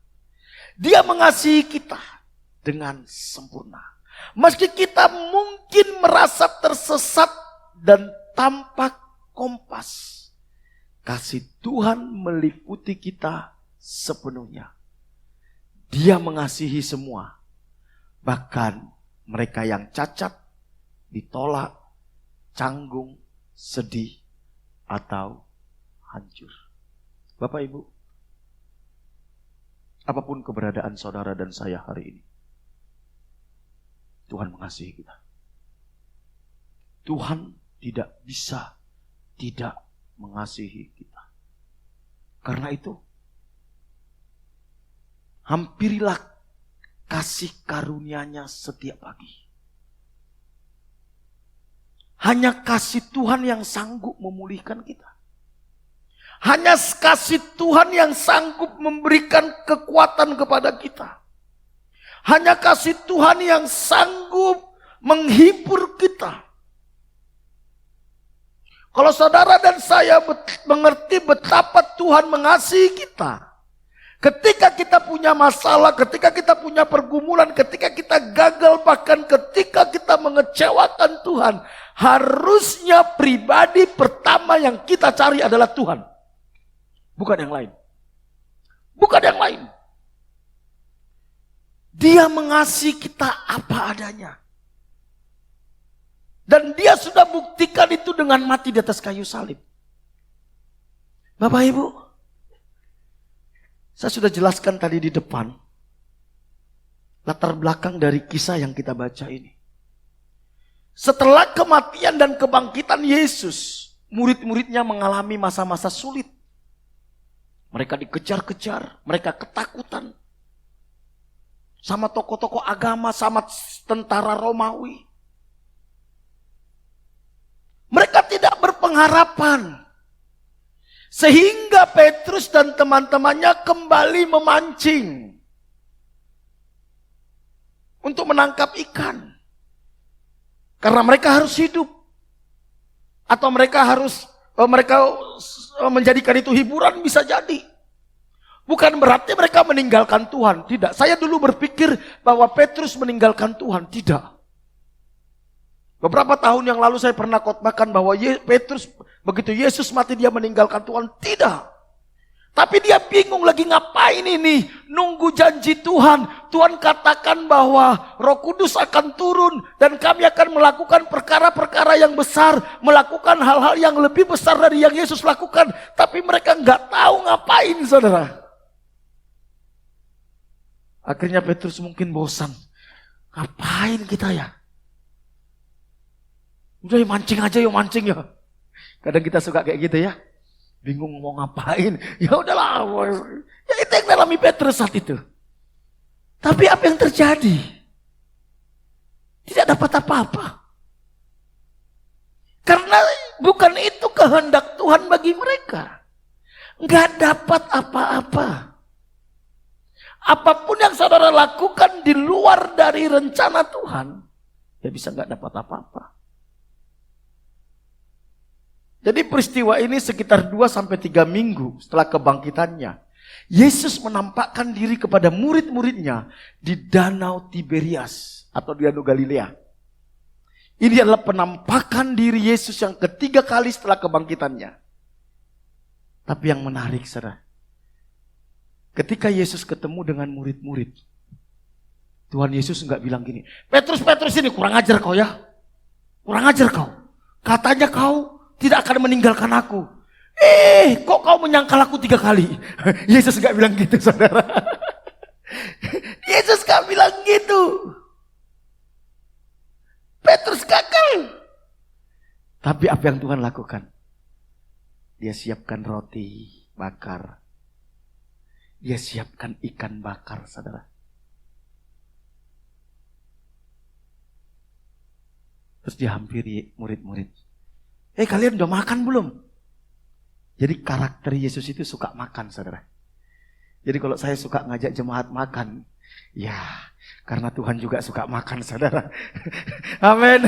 Dia mengasihi kita dengan sempurna. Meski kita mungkin merasa tersesat dan tampak kompas, kasih Tuhan meliputi kita sepenuhnya. Dia mengasihi semua, bahkan mereka yang cacat, ditolak, canggung, sedih, atau hancur. Bapak, Ibu, apapun keberadaan saudara dan saya hari ini, Tuhan mengasihi kita. Tuhan tidak bisa tidak mengasihi kita. Karena itu, hampirilah kasih karunia-Nya setiap pagi. Hanya kasih Tuhan yang sanggup memulihkan kita. Hanya kasih Tuhan yang sanggup memberikan kekuatan kepada kita. Hanya kasih Tuhan yang sanggup menghibur kita. Kalau saudara dan saya mengerti betapa Tuhan mengasihi kita. Ketika kita punya masalah, ketika kita punya pergumulan, ketika kita gagal, bahkan ketika kita mengecewakan Tuhan, harusnya pribadi pertama yang kita cari adalah Tuhan. Bukan yang lain. Bukan yang lain. Dia mengasihi kita apa adanya. Dan dia sudah buktikan itu dengan mati di atas kayu salib. Bapak, Ibu, saya sudah jelaskan tadi di depan. latar belakang dari kisah yang kita baca ini. Setelah kematian dan kebangkitan Yesus, murid-muridnya mengalami masa-masa sulit. Mereka dikejar-kejar, mereka ketakutan. Sama tokoh-tokoh agama, sama tentara Romawi. Mereka tidak berpengharapan. Sehingga Petrus dan teman-temannya kembali memancing untuk menangkap ikan. Karena mereka harus hidup. Atau mereka menjadikan itu hiburan, bisa jadi. Bukan berarti mereka meninggalkan Tuhan. Tidak. Saya dulu berpikir bahwa Petrus meninggalkan Tuhan. Tidak. Beberapa tahun yang lalu saya pernah khotbahkan bahwa Petrus begitu Yesus mati dia meninggalkan Tuhan. Tidak. Tapi dia bingung lagi ngapain ini. Nunggu janji Tuhan. Tuhan katakan bahwa Roh Kudus akan turun. Dan kami akan melakukan perkara-perkara yang besar. Melakukan hal-hal yang lebih besar dari yang Yesus lakukan. Tapi mereka nggak tahu ngapain, saudara. Akhirnya Petrus mungkin bosan. Ngapain kita ya? Udah ya mancing aja, yuk mancing ya. Kadang kita suka kayak gitu ya. Bingung mau ngapain. Ya udahlah. Ya itu yang alami Petrus saat itu. Tapi apa yang terjadi? Tidak dapat apa-apa. Karena bukan itu kehendak Tuhan bagi mereka. Nggak dapat apa-apa. Apapun yang saudara lakukan di luar dari rencana Tuhan, ya bisa nggak dapat apa-apa. Jadi peristiwa ini sekitar 2-3 minggu setelah kebangkitannya. Yesus menampakkan diri kepada murid-muridnya di Danau Tiberias atau di Danau Galilea. Ini adalah penampakan diri Yesus yang ketiga kali setelah kebangkitannya. Tapi yang menarik, saudara, ketika Yesus ketemu dengan murid-murid, Tuhan Yesus nggak bilang gini, Petrus ini kurang ajar kau ya. Kurang ajar kau. Katanya kau tidak akan meninggalkan aku. Kok kau menyangkal aku 3 kali? Yesus gak bilang gitu, saudara. Yesus gak bilang gitu. Petrus gagal. Tapi apa yang Tuhan lakukan? Dia siapkan roti bakar. Dia siapkan ikan bakar, saudara. Terus dia hampiri murid-murid. Kalian udah makan belum? Jadi karakter Yesus itu suka makan, saudara. Jadi kalau saya suka ngajak jemaat makan, ya karena Tuhan juga suka makan, saudara. Amin.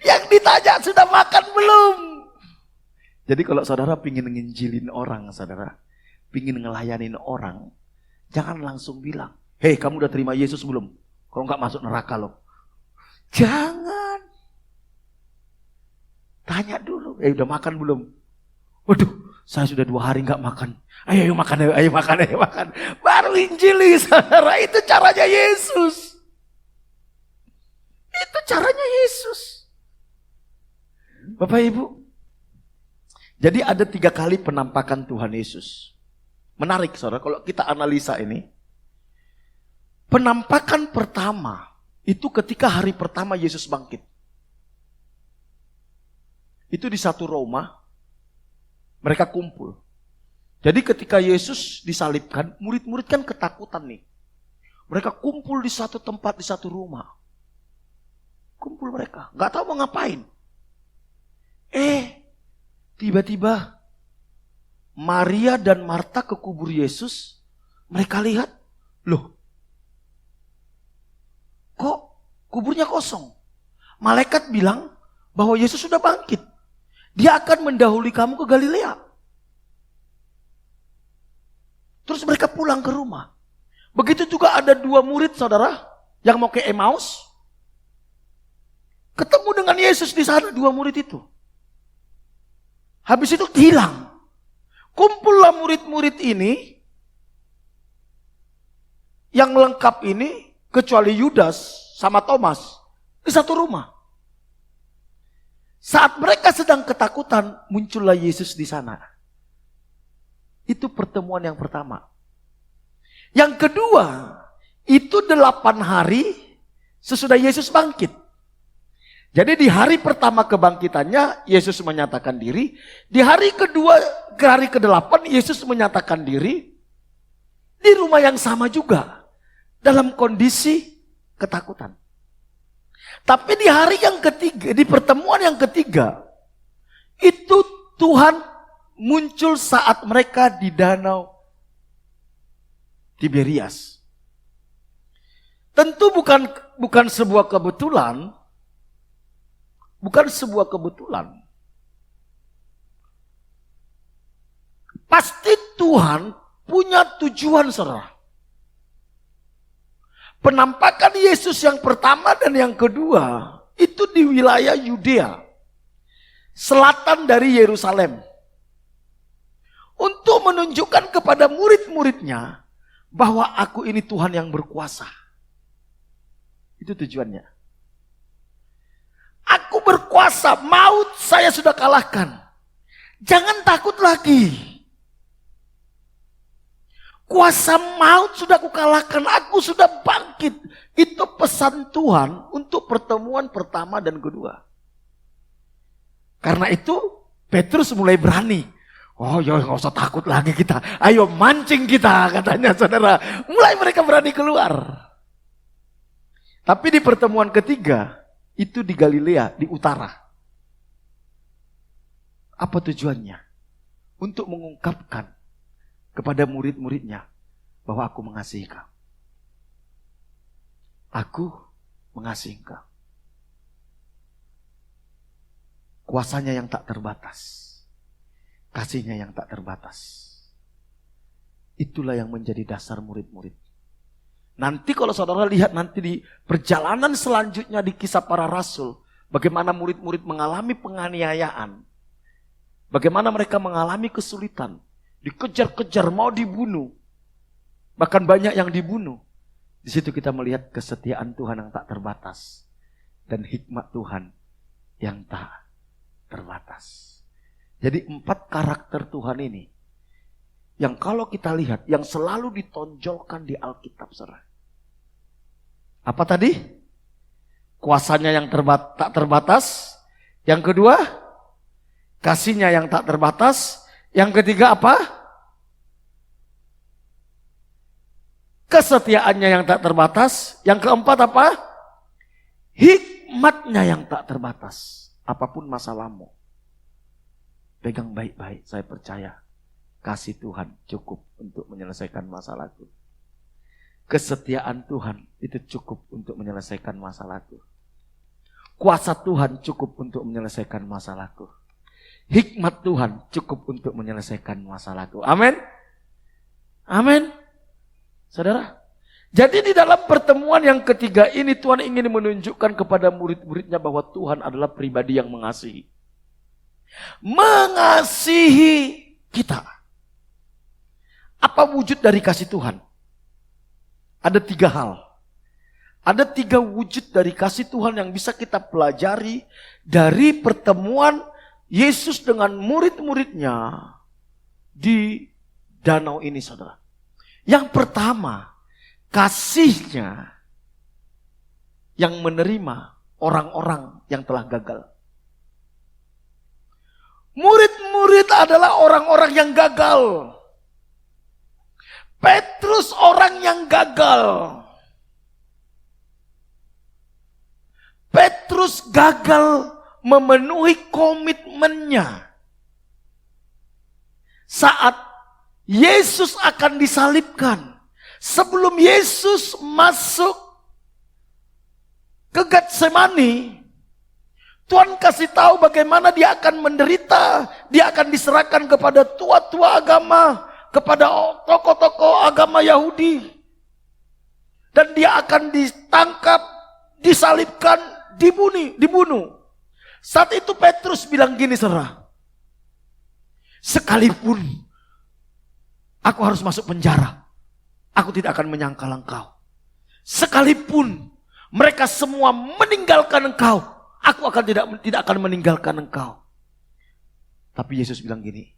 Yang ditanya sudah makan belum? Jadi kalau saudara pingin nginjilin orang, saudara, pingin ngelayanin orang, jangan langsung bilang, hei kamu udah terima Yesus belum? Kalau nggak masuk neraka loh. Jangan. Tanya dulu, udah makan belum? Waduh, saya sudah 2 hari nggak makan. Ayo makan, ayo makan. Baru injili, saudara. Itu caranya Yesus. Itu caranya Yesus. Bapak Ibu. Jadi ada 3 kali penampakan Tuhan Yesus. Menarik, saudara, kalau kita analisa ini. Penampakan pertama, itu ketika hari pertama Yesus bangkit. Itu di satu Roma, mereka kumpul. Jadi ketika Yesus disalibkan, murid-murid kan ketakutan nih. Mereka kumpul di satu tempat, di satu rumah. Kumpul mereka, gak tahu mau ngapain. Tiba-tiba Maria dan Marta ke kubur Yesus. Mereka lihat, loh, kok kuburnya kosong? Malaikat bilang bahwa Yesus sudah bangkit. Dia akan mendahului kamu ke Galilea. Terus mereka pulang ke rumah. Begitu juga ada 2 murid, saudara, yang mau ke Emmaus. Ketemu dengan Yesus di sana 2 murid itu. Habis itu hilang. Kumpullah murid-murid ini, yang lengkap ini, kecuali Yudas sama Thomas, di satu rumah. Saat mereka sedang ketakutan, muncullah Yesus di sana. Itu pertemuan yang pertama. Yang kedua, itu 8 hari sesudah Yesus bangkit. Jadi di hari pertama kebangkitannya, Yesus menyatakan diri. Di hari kedua, ke hari ke-8, Yesus menyatakan diri. Di rumah yang sama juga. Dalam kondisi ketakutan. Tapi di hari yang ketiga, di pertemuan yang ketiga, itu Tuhan muncul saat mereka di danau Tiberias. Tentu bukan sebuah kebetulan. Bukan sebuah kebetulan. Pasti Tuhan punya tujuan, saudara. Penampakan Yesus yang pertama dan yang kedua itu di wilayah Yudea, selatan dari Yerusalem. Untuk menunjukkan kepada murid-muridnya bahwa aku ini Tuhan yang berkuasa. Itu tujuannya. Aku berkuasa, maut saya sudah kalahkan. Jangan takut lagi. Kuasa maut sudah kukalahkan, aku sudah bangkit. Itu pesan Tuhan untuk pertemuan pertama dan kedua. Karena itu Petrus mulai berani. Oh ya gak usah takut lagi kita. Ayo mancing kita, katanya saudara. Mulai mereka berani keluar. Tapi di pertemuan ketiga, itu di Galilea, di utara. Apa tujuannya? Untuk mengungkapkan kepada murid-muridnya bahwa aku mengasihi kau. Aku mengasihi kau. Kuasanya yang tak terbatas. Kasihnya yang tak terbatas. Itulah yang menjadi dasar murid-murid. Nanti kalau saudara lihat nanti di perjalanan selanjutnya di kisah para rasul. Bagaimana murid-murid mengalami penganiayaan. Bagaimana mereka mengalami kesulitan. Dikejar-kejar, mau dibunuh. Bahkan banyak yang dibunuh. Di situ kita melihat kesetiaan Tuhan yang tak terbatas. Dan hikmat Tuhan yang tak terbatas. Jadi 4 karakter Tuhan ini. Yang kalau kita lihat, yang selalu ditonjolkan di Alkitab, saudara. Apa tadi? Kuasanya yang tak terbatas. Yang kedua, kasihnya yang tak terbatas. Yang ketiga apa? Kesetiaannya yang tak terbatas. Yang keempat apa? Hikmatnya yang tak terbatas. Apapun masalahmu, pegang baik-baik, saya percaya. Kasih Tuhan cukup untuk menyelesaikan masalahku. Kesetiaan Tuhan itu cukup untuk menyelesaikan masalahku. Kuasa Tuhan cukup untuk menyelesaikan masalahku. Hikmat Tuhan cukup untuk menyelesaikan masalahku. Amin. Amin. Saudara. Jadi di dalam pertemuan yang ketiga ini Tuhan ingin menunjukkan kepada murid-muridnya bahwa Tuhan adalah pribadi yang mengasihi. Mengasihi kita. Apa wujud dari kasih Tuhan? Ada 3 hal. Ada 3 wujud dari kasih Tuhan yang bisa kita pelajari dari pertemuan Yesus dengan murid-muridnya di danau ini, saudara. Yang pertama, kasihnya yang menerima orang-orang yang telah gagal. Murid-murid adalah orang-orang yang gagal. Petrus orang yang gagal. Petrus gagal memenuhi komitmennya. Saat Yesus akan disalibkan. Sebelum Yesus masuk ke Getsemani, Tuhan kasih tahu bagaimana dia akan menderita. Dia akan diserahkan kepada tua-tua agama, kepada tokoh-tokoh agama Yahudi. Dan dia akan ditangkap, disalibkan, dibunuh. Saat itu Petrus bilang gini, saudara. Sekalipun aku harus masuk penjara, aku tidak akan menyangkal engkau. Sekalipun mereka semua meninggalkan engkau, aku akan tidak akan meninggalkan engkau. Tapi Yesus bilang gini,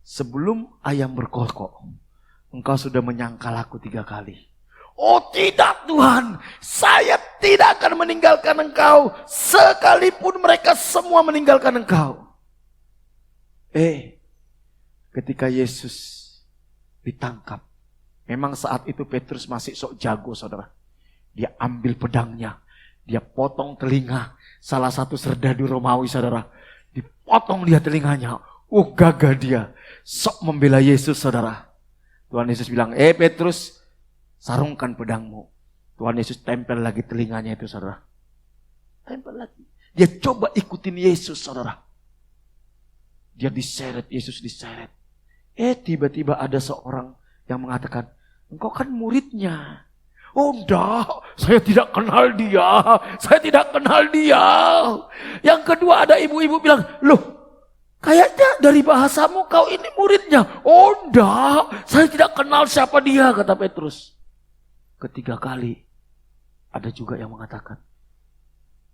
sebelum ayam berkokok, engkau sudah menyangkal aku 3 kali. Oh tidak Tuhan, saya tidak akan meninggalkan engkau, sekalipun mereka semua meninggalkan engkau. Ketika Yesus ditangkap, memang saat itu Petrus masih sok jago saudara. Dia ambil pedangnya, dia potong telinga salah satu serdadu Romawi saudara. Dipotong dia telinganya, gagah dia, sok membela Yesus saudara. Tuhan Yesus bilang, Petrus, sarungkan pedangmu. Tuhan Yesus tempel lagi telinganya itu saudara. Tempel lagi. Dia coba ikutin Yesus saudara. Dia diseret, Yesus diseret. Tiba-tiba ada seorang yang mengatakan, engkau kan muridnya. Oh enggak, saya tidak kenal dia. Saya tidak kenal dia. Yang kedua ada ibu-ibu bilang, loh kayaknya dari bahasamu kau ini muridnya. Oh enggak, saya tidak kenal siapa dia, kata Petrus. Ketiga kali ada juga yang mengatakan,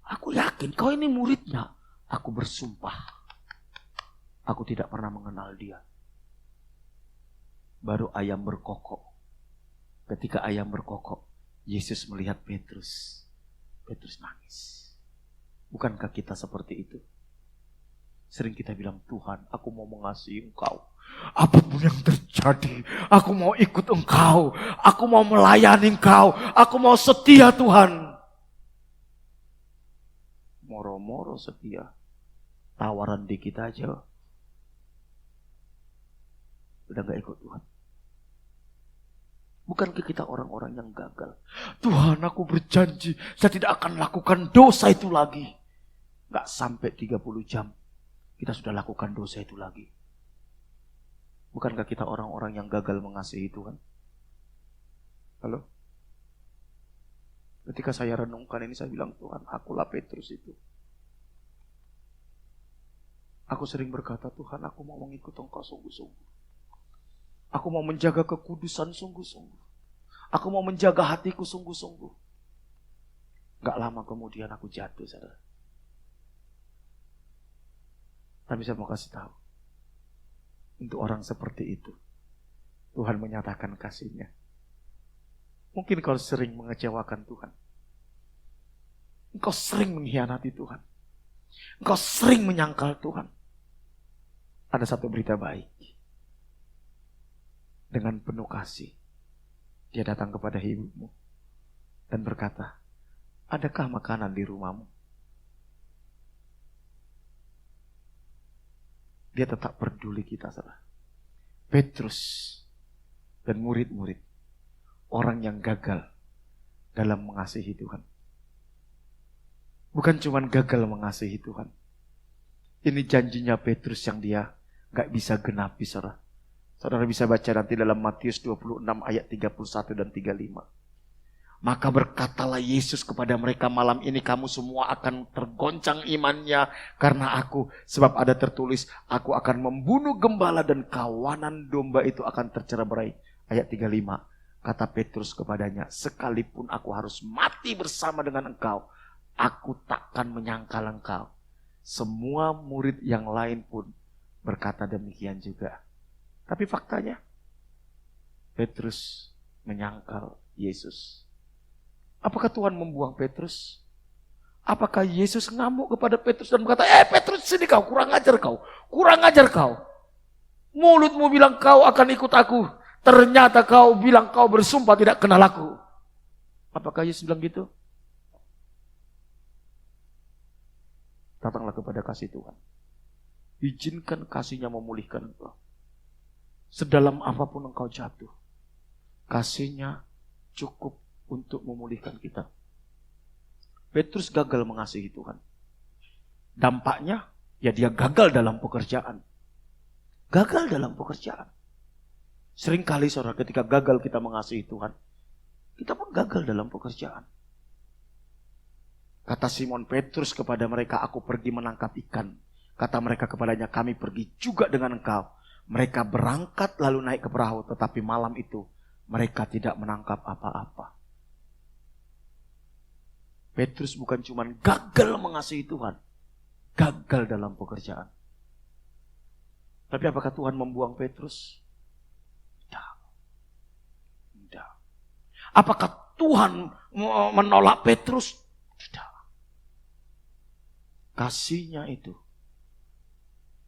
aku yakin kau ini muridnya. Aku bersumpah, aku tidak pernah mengenal dia. Baru ayam berkokok. Ketika ayam berkokok, Yesus melihat Petrus. Petrus nangis. Bukankah kita seperti itu? Sering kita bilang, Tuhan, aku mau mengasihi engkau. Apapun yang terjadi, aku mau ikut engkau. Aku mau melayani engkau. Aku mau setia Tuhan. Moro-moro setia. Tawaran dikit aja. Udah gak ikut Tuhan. Bukankah kita orang-orang yang gagal? Tuhan, aku berjanji saya tidak akan lakukan dosa itu lagi. Gak sampai 30 jam kita sudah lakukan dosa itu lagi. Bukankah kita orang-orang yang gagal mengasihi Tuhan? Halo? Ketika saya renungkan ini, saya bilang, Tuhan, akulah Petrus itu. Aku sering berkata, Tuhan, aku mau mengikut engkau sungguh-sungguh. Aku mau menjaga kekudusan sungguh-sungguh. Aku mau menjaga hatiku sungguh-sungguh. Gak lama kemudian aku jatuh, saudara. Tapi saya mau kasih tahu, untuk orang seperti itu, Tuhan menyatakan kasih-Nya. Mungkin kau sering mengecewakan Tuhan. Engkau sering mengkhianati Tuhan. Engkau sering menyangkal Tuhan. Ada satu berita baik. Dengan penuh kasih, dia datang kepada ibumu dan berkata, adakah makanan di rumahmu? Dia tetap peduli kita, saudara. Petrus dan murid-murid, orang yang gagal dalam mengasihi Tuhan. Bukan cuma gagal mengasihi Tuhan. Ini janjinya Petrus yang dia gak bisa genapi, saudara. Saudara bisa baca nanti dalam Matius 26 ayat 31 dan 35. Maka berkatalah Yesus kepada mereka, malam ini kamu semua akan tergoncang imannya karena aku. Sebab ada tertulis, aku akan membunuh gembala dan kawanan domba itu akan tercerai-berai. Ayat 35. Kata Petrus kepadanya, sekalipun aku harus mati bersama dengan engkau, aku takkan menyangkal engkau. Semua murid yang lain pun berkata demikian juga. Tapi faktanya, Petrus menyangkal Yesus. Apakah Tuhan membuang Petrus? Apakah Yesus ngamuk kepada Petrus dan berkata, Petrus sini kau, kurang ajar kau. Kurang ajar kau. Mulutmu bilang kau akan ikut aku. Ternyata kau bilang kau bersumpah tidak kenal aku. Apakah Yesus bilang gitu? Datanglah kepada kasih Tuhan. Izinkan kasih-Nya memulihkan engkau. Sedalam apapun engkau jatuh, kasih-Nya cukup untuk memulihkan kita. Petrus gagal mengasihi Tuhan. Dampaknya, ya dia gagal dalam pekerjaan. Gagal dalam pekerjaan. Seringkali saudara, ketika gagal kita mengasihi Tuhan, kita pun gagal dalam pekerjaan. Kata Simon Petrus kepada mereka, aku pergi menangkap ikan. Kata mereka kepadanya, kami pergi juga dengan engkau. Mereka berangkat lalu naik ke perahu, tetapi malam itu mereka tidak menangkap apa-apa. Petrus bukan cuma gagal mengasihi Tuhan, gagal dalam pekerjaan. Tapi apakah Tuhan membuang Petrus? Tidak. Apakah Tuhan menolak Petrus? Tidak. Kasihnya itu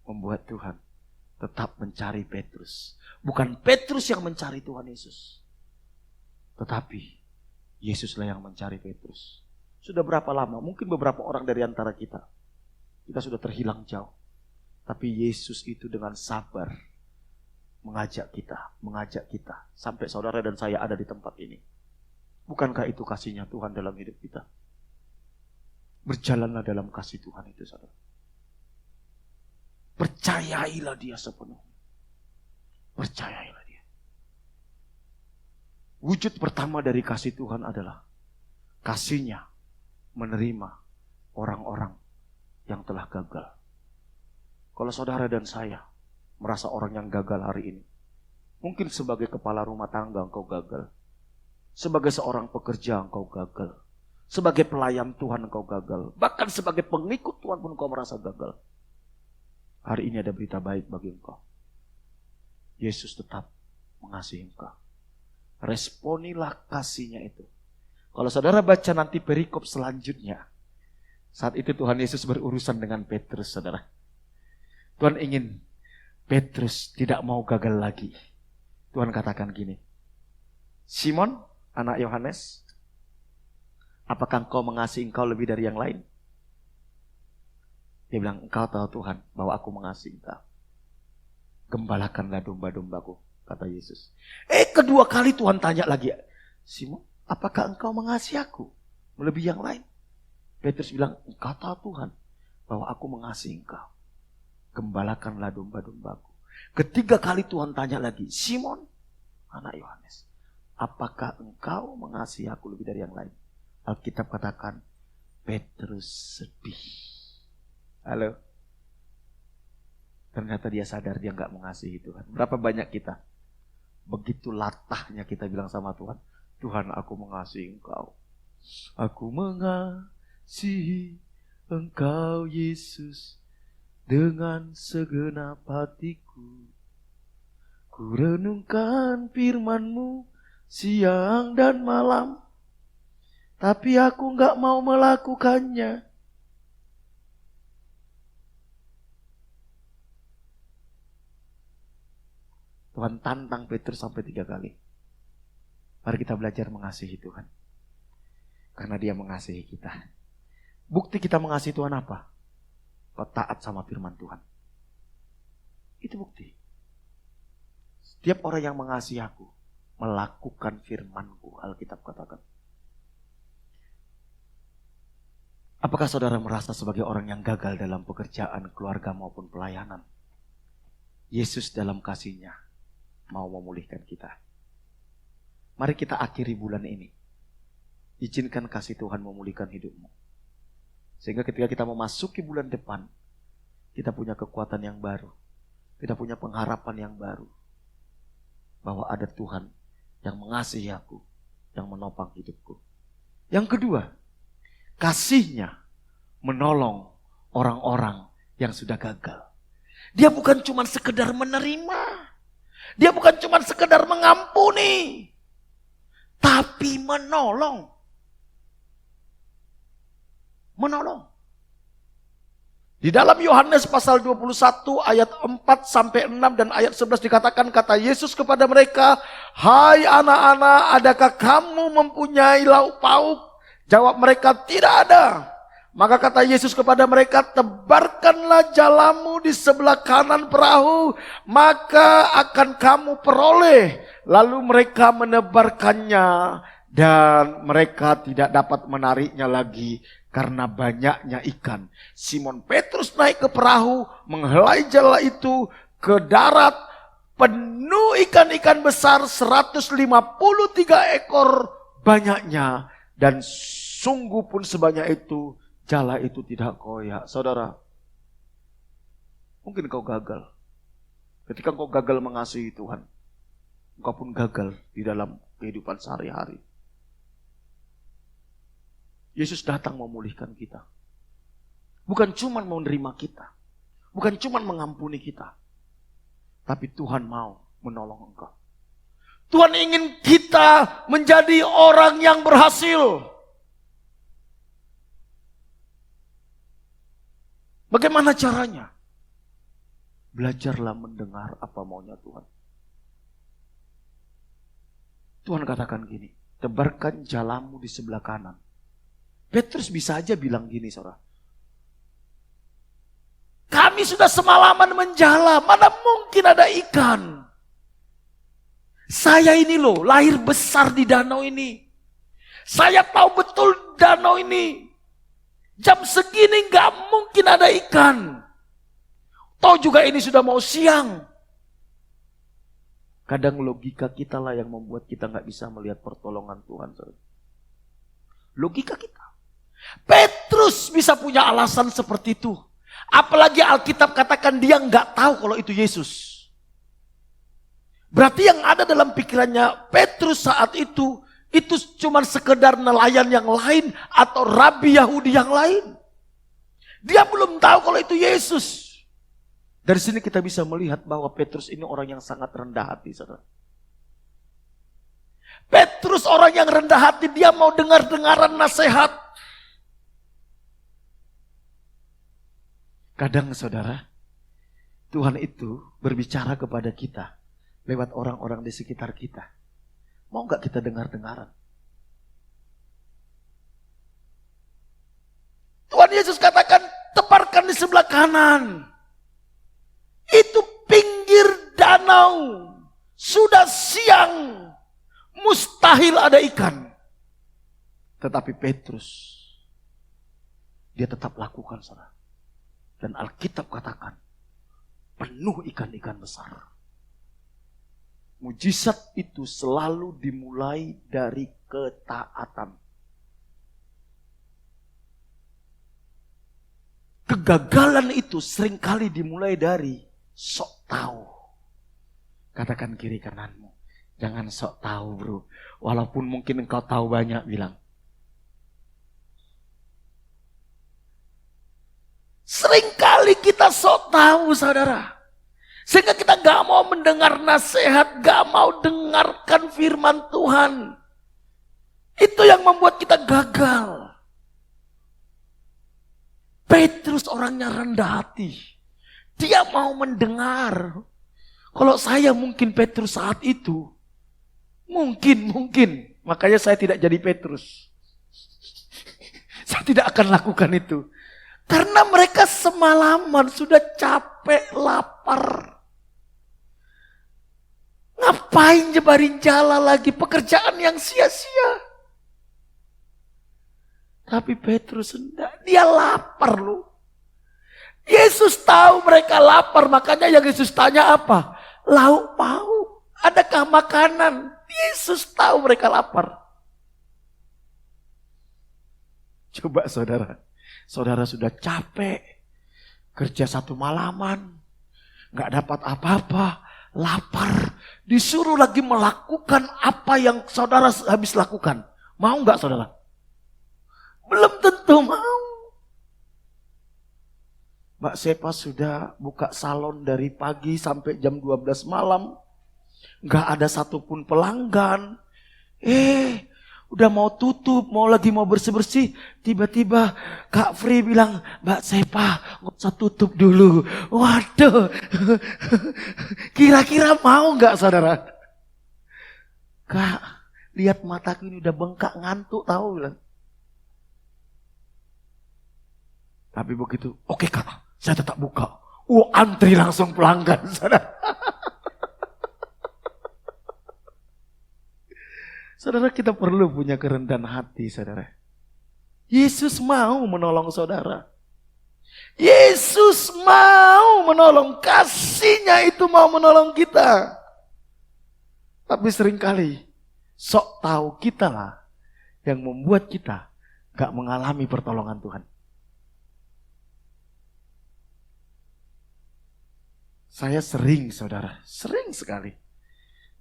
membuat Tuhan tetap mencari Petrus. Bukan Petrus yang mencari Tuhan Yesus, tetapi Yesuslah yang mencari Petrus. Sudah berapa lama? Mungkin beberapa orang dari antara kita sudah terhilang jauh. Tapi Yesus itu dengan sabar mengajak kita. Sampai saudara dan saya ada di tempat ini. Bukankah itu kasihnya Tuhan dalam hidup kita? Berjalanlah dalam kasih Tuhan itu, saudara. Percayailah dia sepenuhnya. Percayailah dia. Wujud pertama dari kasih Tuhan adalah kasihnya menerima orang-orang yang telah gagal. Kalau saudara dan saya merasa orang yang gagal hari ini, mungkin sebagai kepala rumah tangga engkau gagal, sebagai seorang pekerja engkau gagal, sebagai pelayan Tuhan engkau gagal, bahkan sebagai pengikut Tuhan pun engkau merasa gagal. Hari ini ada berita baik bagi engkau. Yesus tetap mengasihi engkau. Responilah kasihnya itu. Kalau saudara baca nanti perikop selanjutnya, saat itu Tuhan Yesus berurusan dengan Petrus, saudara. Tuhan ingin Petrus tidak mau gagal lagi. Tuhan katakan gini, Simon, anak Yohanes, apakah engkau mengasihi engkau lebih dari yang lain? Dia bilang, engkau tahu Tuhan bahwa aku mengasihi engkau. Gembalakanlah domba-dombaku, kata Yesus. Kedua kali Tuhan tanya lagi, Simon, apakah engkau mengasihi aku melebihi yang lain? Petrus bilang, engkau tahu Tuhan bahwa aku mengasihi engkau. Gembalakanlah domba-dombaku. Ketiga kali Tuhan tanya lagi, Simon, anak Yohanes, apakah engkau mengasihi aku lebih dari yang lain? Alkitab katakan, Petrus sedih. Halo. Ternyata dia sadar dia gak mengasihi Tuhan. Berapa banyak kita? Begitu latahnya kita bilang sama Tuhan, Tuhan, aku mengasihi engkau. Aku mengasihi engkau Yesus dengan segenap hatiku. Ku renungkan firman-Mu siang dan malam, tapi aku gak mau melakukannya. Tuhan tantang Petrus sampai 3 kali. Mari kita belajar mengasihi Tuhan. Karena dia mengasihi kita. Bukti kita mengasihi Tuhan apa? Kau taat sama firman Tuhan. Itu bukti. Setiap orang yang mengasihi aku, melakukan firman-Ku, Alkitab katakan. Apakah saudara merasa sebagai orang yang gagal dalam pekerjaan, keluarga maupun pelayanan? Yesus dalam kasih-Nya mau memulihkan kita. Mari kita akhiri bulan ini. Izinkan kasih Tuhan memulihkan hidupmu. Sehingga ketika kita memasuki bulan depan, kita punya kekuatan yang baru. Kita punya pengharapan yang baru. Bahwa ada Tuhan yang mengasihi aku, yang menopang hidupku. Yang kedua, kasih-Nya menolong orang-orang yang sudah gagal. Dia bukan cuma sekedar menerima. Dia bukan cuma sekedar mengampuni, tapi menolong. Menolong. Di dalam Yohanes pasal 21 ayat 4 sampai 6 dan ayat 11 dikatakan, kata Yesus kepada mereka, hai anak-anak, adakah kamu mempunyai lauk pauk? Jawab mereka, tidak ada. Maka kata Yesus kepada mereka, tebarkanlah jalamu di sebelah kanan perahu, maka akan kamu peroleh. Lalu mereka menebarkannya dan mereka tidak dapat menariknya lagi karena banyaknya ikan. Simon Petrus naik ke perahu, menghelai jala itu ke darat, penuh ikan-ikan besar 153 ekor banyaknya, dan sungguh pun sebanyak itu jala itu tidak koyak. Saudara, mungkin kau gagal. Ketika kau gagal mengasihi Tuhan, engkau pun gagal di dalam kehidupan sehari-hari. Yesus datang memulihkan kita. Bukan cuma menerima kita. Bukan cuma mengampuni kita. Tapi Tuhan mau menolong engkau. Tuhan ingin kita menjadi orang yang berhasil. Bagaimana caranya? Belajarlah mendengar apa maunya Tuhan. Tuhan katakan gini, tebarkan jalamu di sebelah kanan. Petrus bisa aja bilang gini, saudara. Kami sudah semalaman menjala, mana mungkin ada ikan. Saya ini loh, lahir besar di danau ini. Saya tahu betul danau ini. Jam segini gak mungkin ada ikan. Tahu juga ini sudah mau siang. Kadang logika kita lah yang membuat kita gak bisa melihat pertolongan Tuhan. Logika kita. Petrus bisa punya alasan seperti itu. Apalagi Alkitab katakan dia gak tahu kalau itu Yesus. Berarti yang ada dalam pikirannya Petrus saat itu cuma sekedar nelayan yang lain atau rabi Yahudi yang lain. Dia belum tahu kalau itu Yesus. Dari sini kita bisa melihat bahwa Petrus ini orang yang sangat rendah hati, saudara. Petrus orang yang rendah hati, dia mau dengar-dengaran nasihat. Kadang saudara, Tuhan itu berbicara kepada kita lewat orang-orang di sekitar kita. Mau gak kita dengar-dengaran? Tuhan Yesus katakan, tebarkan di sebelah kanan. Itu pinggir danau. Sudah siang. Mustahil ada ikan. Tetapi Petrus, dia tetap lakukan, saudara. Dan Alkitab katakan, penuh ikan-ikan besar. Mujizat itu selalu dimulai dari ketaatan. Kegagalan itu seringkali dimulai dari sok tahu. Katakan kiri kananmu, jangan sok tahu bro. Walaupun mungkin engkau tahu banyak, bilang. Seringkali kita sok tahu, saudara. Sehingga kita gak mau mendengar nasihat, gak mau dengarkan firman Tuhan. Itu yang membuat kita gagal. Petrus orangnya rendah hati. Dia mau mendengar. Kalau saya mungkin Petrus saat itu. Mungkin. Makanya saya tidak jadi Petrus. Saya tidak akan lakukan itu. Karena mereka semalaman sudah capek, lapar. Ngapain jebarin jala lagi, pekerjaan yang sia-sia. Tapi Petrus enggak, dia lapar loh. Yesus tahu mereka lapar, makanya yang Yesus tanya apa? Lauk pauk, adakah makanan? Yesus tahu mereka lapar. Coba saudara sudah capek, kerja satu malaman, gak dapat apa-apa, lapar, disuruh lagi melakukan apa yang saudara habis lakukan. Mau gak saudara? Belum tentu mau. Mbak Sepa sudah buka salon dari pagi sampai jam 12 malam. Gak ada satupun pelanggan. Udah mau tutup, mau bersih-bersih. Tiba-tiba Kak Fri bilang, Mbak Sepa gak usah tutup dulu. Waduh, kira-kira mau gak saudara? Kak, lihat mataku ini udah bengkak, ngantuk tahu bilang. Tapi begitu, oke Kak, saya tetap buka. Antri langsung pelanggan saudara. Saudara, kita perlu punya kerendahan hati, saudara. Yesus mau menolong saudara. Yesus mau menolong, kasihnya itu mau menolong kita. Tapi seringkali sok tahu kita lah yang membuat kita gak mengalami pertolongan Tuhan. Saya sering, saudara, sering sekali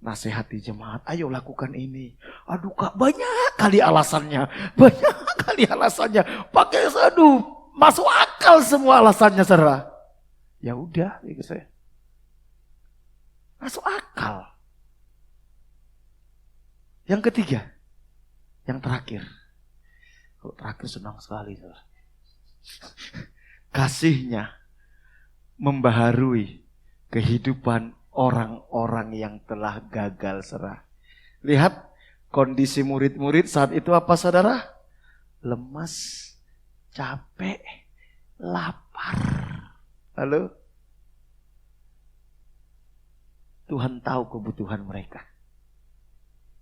nasihati jemaat, ayo lakukan ini. Aduh Kak, banyak kali alasannya. Pakai masuk akal semua alasannya, saudara. Ya udah, gitu saya. Masuk akal. Yang ketiga, yang terakhir. Kalau terakhir senang sekali. Kasihnya membaharui kehidupan orang-orang yang telah gagal serah. Lihat kondisi murid-murid saat itu apa saudara? Lemas, capek, lapar. Halo? Tuhan tahu kebutuhan mereka.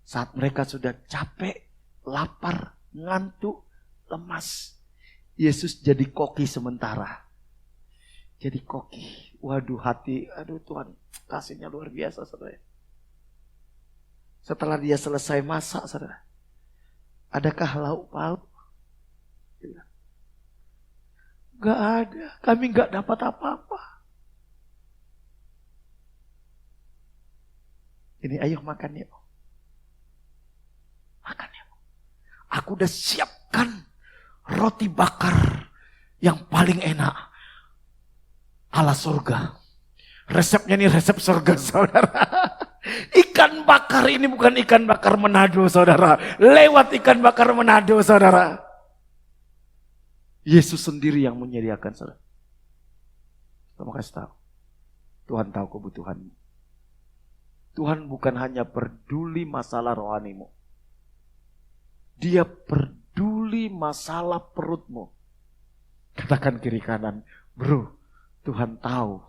Saat mereka sudah capek, lapar, ngantuk, lemas, Yesus jadi koki sementara. Jadi koki. Waduh hati, aduh Tuhan, kasihnya luar biasa saudara. Setelah dia selesai masak saudara, adakah lauk pauk? Gak ada, kami gak dapat apa-apa. Ini ayo makan yuk. Makan yuk. Aku udah siapkan roti bakar yang paling enak. Ala surga. Resepnya ini resep surga saudara. Ikan bakar ini bukan ikan bakar Manado saudara. Lewat ikan bakar Manado saudara. Yesus sendiri yang menyediakan saudara. Kamu kasih tahu. Tuhan tahu kebutuhanmu. Tuhan bukan hanya peduli masalah rohanimu. Dia peduli masalah perutmu. Katakan kiri kanan, bro, Tuhan tahu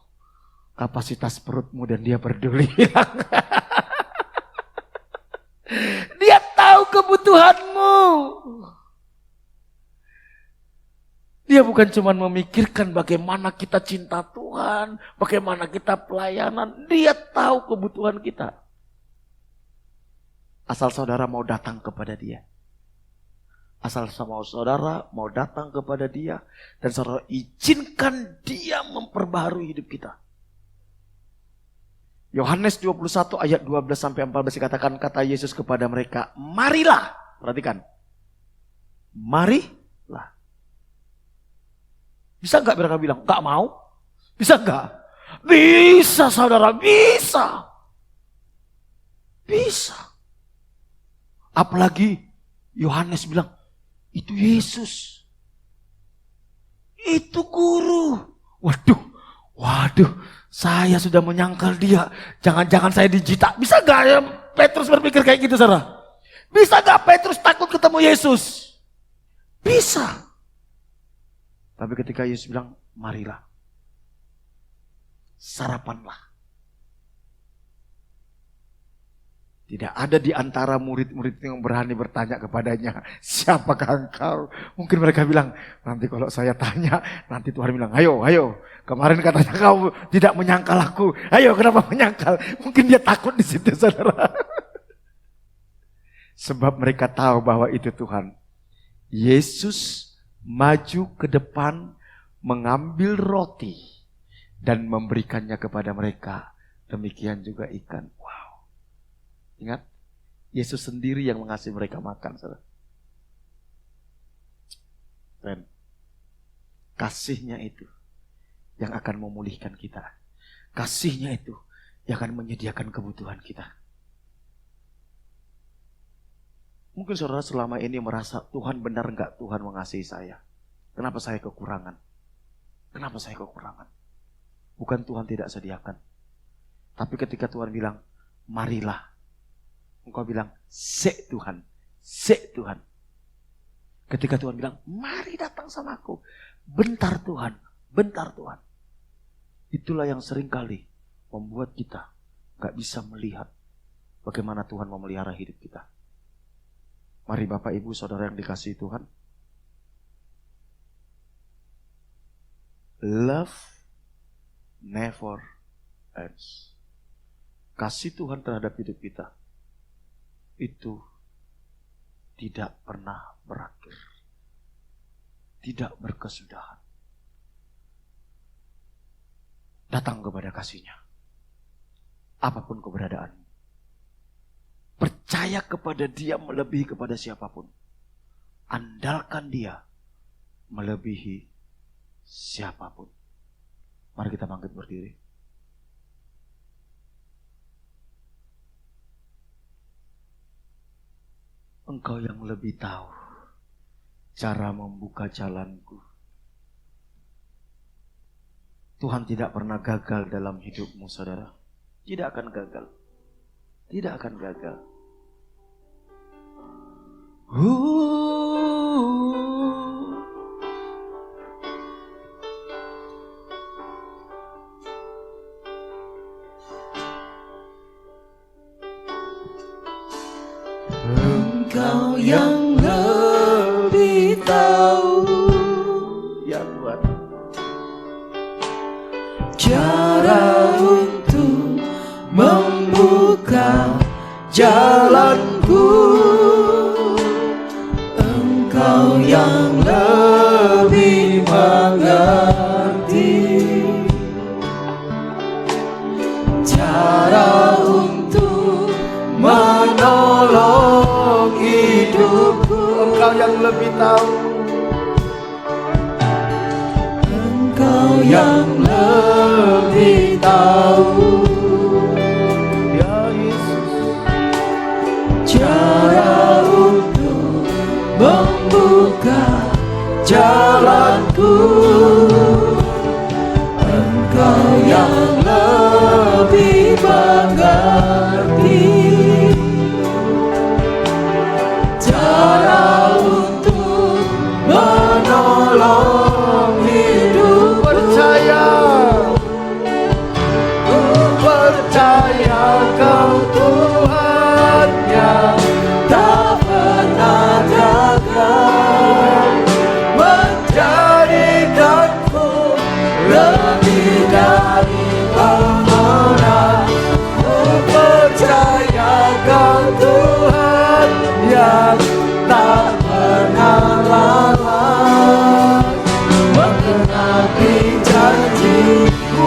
kapasitas perutmu dan dia peduli. Dia tahu kebutuhanmu. Dia bukan cuma memikirkan bagaimana kita cinta Tuhan, bagaimana kita pelayanan. Dia tahu kebutuhan kita. Asal saudara mau datang kepada dia. Asal sama saudara mau datang kepada dia. Dan saudara izinkan dia memperbaharui hidup kita. Yohanes 21 ayat 12 sampai 14 dikatakan, kata Yesus kepada mereka, marilah. Perhatikan. Marilah. Bisa enggak mereka bilang, enggak mau? Bisa enggak? Bisa saudara, bisa. Bisa. Apalagi Yohanes bilang, itu Yesus. Itu guru. Waduh, saya sudah menyangkal dia. Jangan-jangan saya dijita. Bisa enggak ya Petrus berpikir kayak gitu saudara? Bisa enggak Petrus takut ketemu Yesus? Bisa. Tapi ketika Yesus bilang, marilah. Sarapanlah. Tidak ada di antara murid-murid yang berani bertanya kepadanya, siapakah engkau? Mungkin mereka bilang, nanti kalau saya tanya, nanti Tuhan bilang, ayo. Kemarin katanya kau tidak menyangkal aku. Ayo, kenapa menyangkal? Mungkin dia takut di situ, saudara. Sebab mereka tahu bahwa itu Tuhan. Yesus maju ke depan, mengambil roti dan memberikannya kepada mereka. Demikian juga ikan. Wow. Ingat, Yesus sendiri yang mengasihi mereka makan. Saudara. Dan kasihnya itu yang akan memulihkan kita. Kasihnya itu yang akan menyediakan kebutuhan kita. Mungkin saudara selama ini merasa, Tuhan benar enggak Tuhan mengasihi saya? Kenapa saya kekurangan? Kenapa saya kekurangan? Bukan Tuhan tidak sediakan. Tapi ketika Tuhan bilang, marilah. Engkau bilang, sek Tuhan. Ketika Tuhan bilang, mari datang sama aku. Bentar Tuhan. Itulah yang seringkali membuat kita gak bisa melihat bagaimana Tuhan memelihara hidup kita. Mari Bapak Ibu Saudara yang dikasihi Tuhan. Love never ends. Kasih Tuhan terhadap hidup kita itu tidak pernah berakhir. Tidak berkesudahan. Datang kepada kasih-Nya. Apapun keberadaanmu. Percaya kepada Dia melebihi kepada siapapun. Andalkan Dia melebihi siapapun. Mari kita bangkit berdiri. Engkau yang lebih tahu cara membuka jalanku. Tuhan tidak pernah gagal dalam hidupmu, saudara. Tidak akan gagal. Tidak akan gagal. Engkau yang lebih tahu, ya Tuhan, cara untuk membuka jalanku. Engkau yang lebih mengerti cara untuk menolong hidupku. Engkau yang lebih tahu. Engkau yang lebih tahu, ya Yesus, cara untuk membuka jalanku. Engkau yang lebih mengerti cara untuk menolong hidup. Percaya Kau Tuhan yang tak pernah gagal, menjadikanku lebih dari pemenang. Percaya Kau Tuhan yang tak pernah lalai, menggenapi janji-Mu.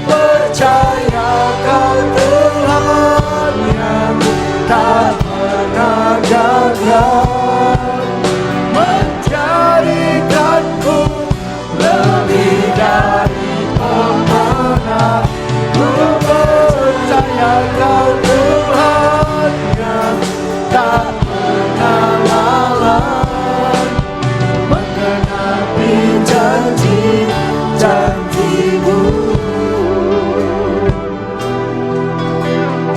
Percaya Kau Tuhan yang tak pernah gagal, menjadikanku lebih dari pemenang. Ku percaya Kau Tuhan yang tak pernah lalai, menggenapi janji-janji-Mu.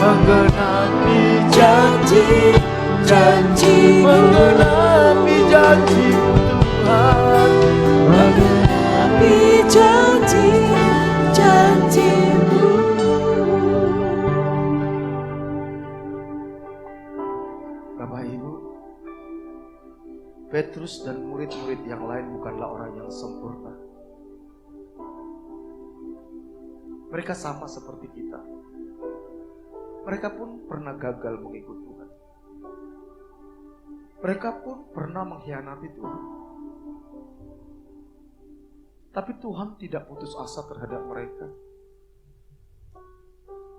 Menggenapi janji-janji-Mu. Menggenapi janji-Mu Tuhan. Menggenapi janji-janji-Mu. Bapak Ibu, Petrus dan murid-murid yang lain bukanlah orang yang sempurna. Mereka sama seperti kita. Mereka pun pernah gagal mengikut Tuhan. Mereka pun pernah mengkhianati Tuhan. Tapi Tuhan tidak putus asa terhadap mereka.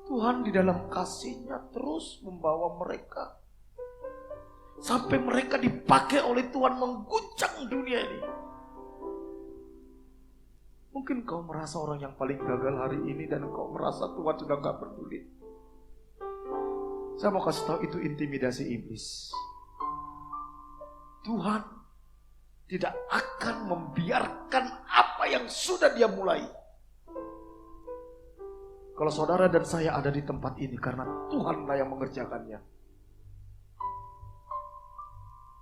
Tuhan di dalam kasih-Nya terus membawa mereka sampai mereka dipakai oleh Tuhan mengguncang dunia ini. Mungkin kau merasa orang yang paling gagal hari ini dan kau merasa Tuhan sudah gak peduli. Saya mau kasih tahu, itu intimidasi iblis. Tuhan tidak akan membiarkan apa yang sudah Dia mulai. Kalau saudara dan saya ada di tempat ini karena Tuhanlah yang mengerjakannya.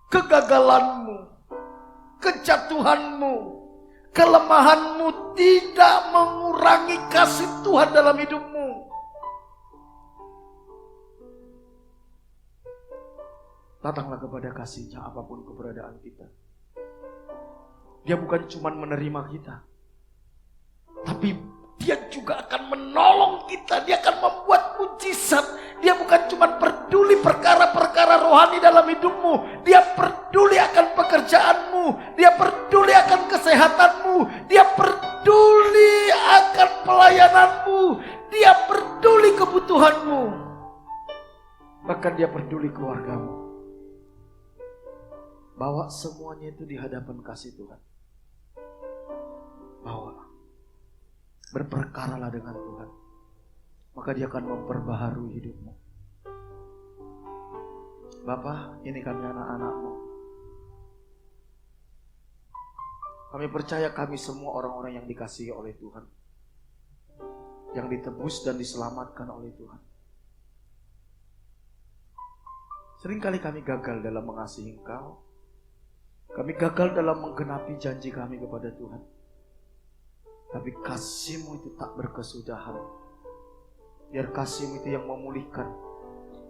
Kegagalanmu, kejatuhanmu, kelemahanmu tidak mengurangi kasih Tuhan dalam hidupmu. Datanglah kepada kasih-Nya apapun keberadaan kita. Dia bukan cuma menerima kita, tapi Dia juga akan menolong kita. Dia akan membuat mujizat. Dia bukan cuma peduli perkara-perkara rohani dalam hidupmu. Dia peduli akan pekerjaanmu. Dia peduli akan kesehatanmu. Dia peduli akan pelayananmu. Dia peduli kebutuhanmu. Bahkan Dia peduli keluargamu. Bawa semuanya itu di hadapan kasih Tuhan. Bawa. Berperkaralah dengan Tuhan. maka dia akan memperbaharui hidupmu. Bapa, ini kami anak-anak-Mu. Kami percaya kami semua orang-orang yang dikasihi oleh Tuhan, yang ditebus dan diselamatkan oleh Tuhan. Seringkali kami gagal dalam mengasihi Engkau. Kami gagal dalam menggenapi janji kami kepada Tuhan. Tapi kasih-Mu itu tak berkesudahan. Biar kasih-Mu itu yang memulihkan,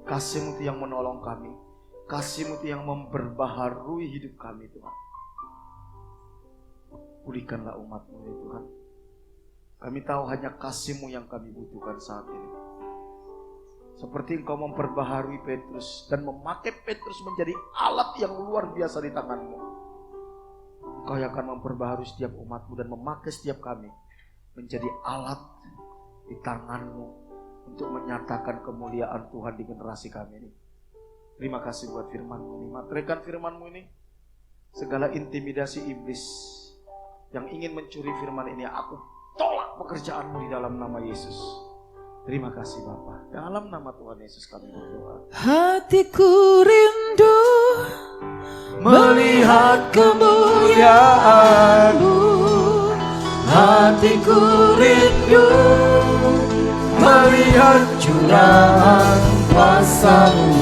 kasih-Mu itu yang menolong kami, kasih-Mu itu yang memperbaharui hidup kami Tuhan. Pulihkanlah umat-Mu ya Tuhan. Kami tahu hanya kasih-Mu yang kami butuhkan saat ini. Seperti Engkau memperbaharui Petrus dan memakai Petrus menjadi alat yang luar biasa di tangan-Mu. Engkau yang akan memperbaharui setiap umat-Mu dan memakai setiap kami menjadi alat di tangan-Mu untuk menyatakan kemuliaan Tuhan di generasi kami ini. Terima kasih buat firman-Mu ini. Materaikan firman-Mu ini. Segala intimidasi iblis yang ingin mencuri firman ini, aku tolak pekerjaan-Mu di dalam nama Yesus. Terima kasih Bapa. Dalam nama Tuhan Yesus kami berdoa. Hatiku rindu melihat kemuliaan-Mu. Hatiku rindu melihat curahan kuasa-Mu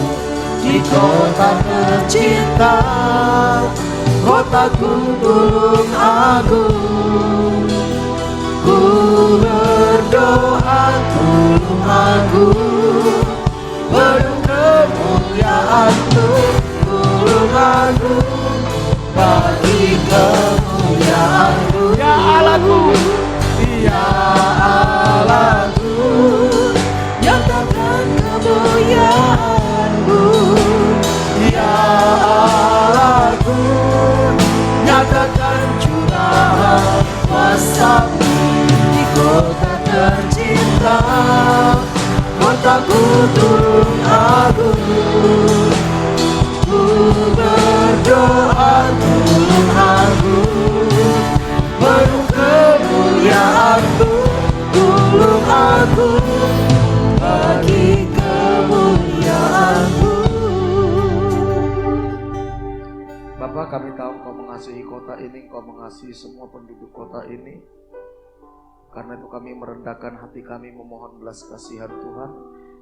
di kota tercinta, kotaku Tulung Agung. Ku berdoa Tulung Agung, penuh kemuliaan-Mu, Tulung Agung, bagi kemuliaan-Mu. Ya Allahku, ya Allahku, nyatakan kemuliaan-Mu. Ya Allahku, nyatakan curahan kuasa-Mu di kota tercinta, kotaku Tulung Agung. Ku berdoa Tulung Agung, penuh kemuliaan-Mu, Tulung Agung, bagi kemuliaan-Mu. Bapa, kami tahu Engkau mengasihi kota ini, Engkau mengasihi semua penduduk kota ini. Karena itu kami merendahkan hati kami memohon belas kasihan Tuhan.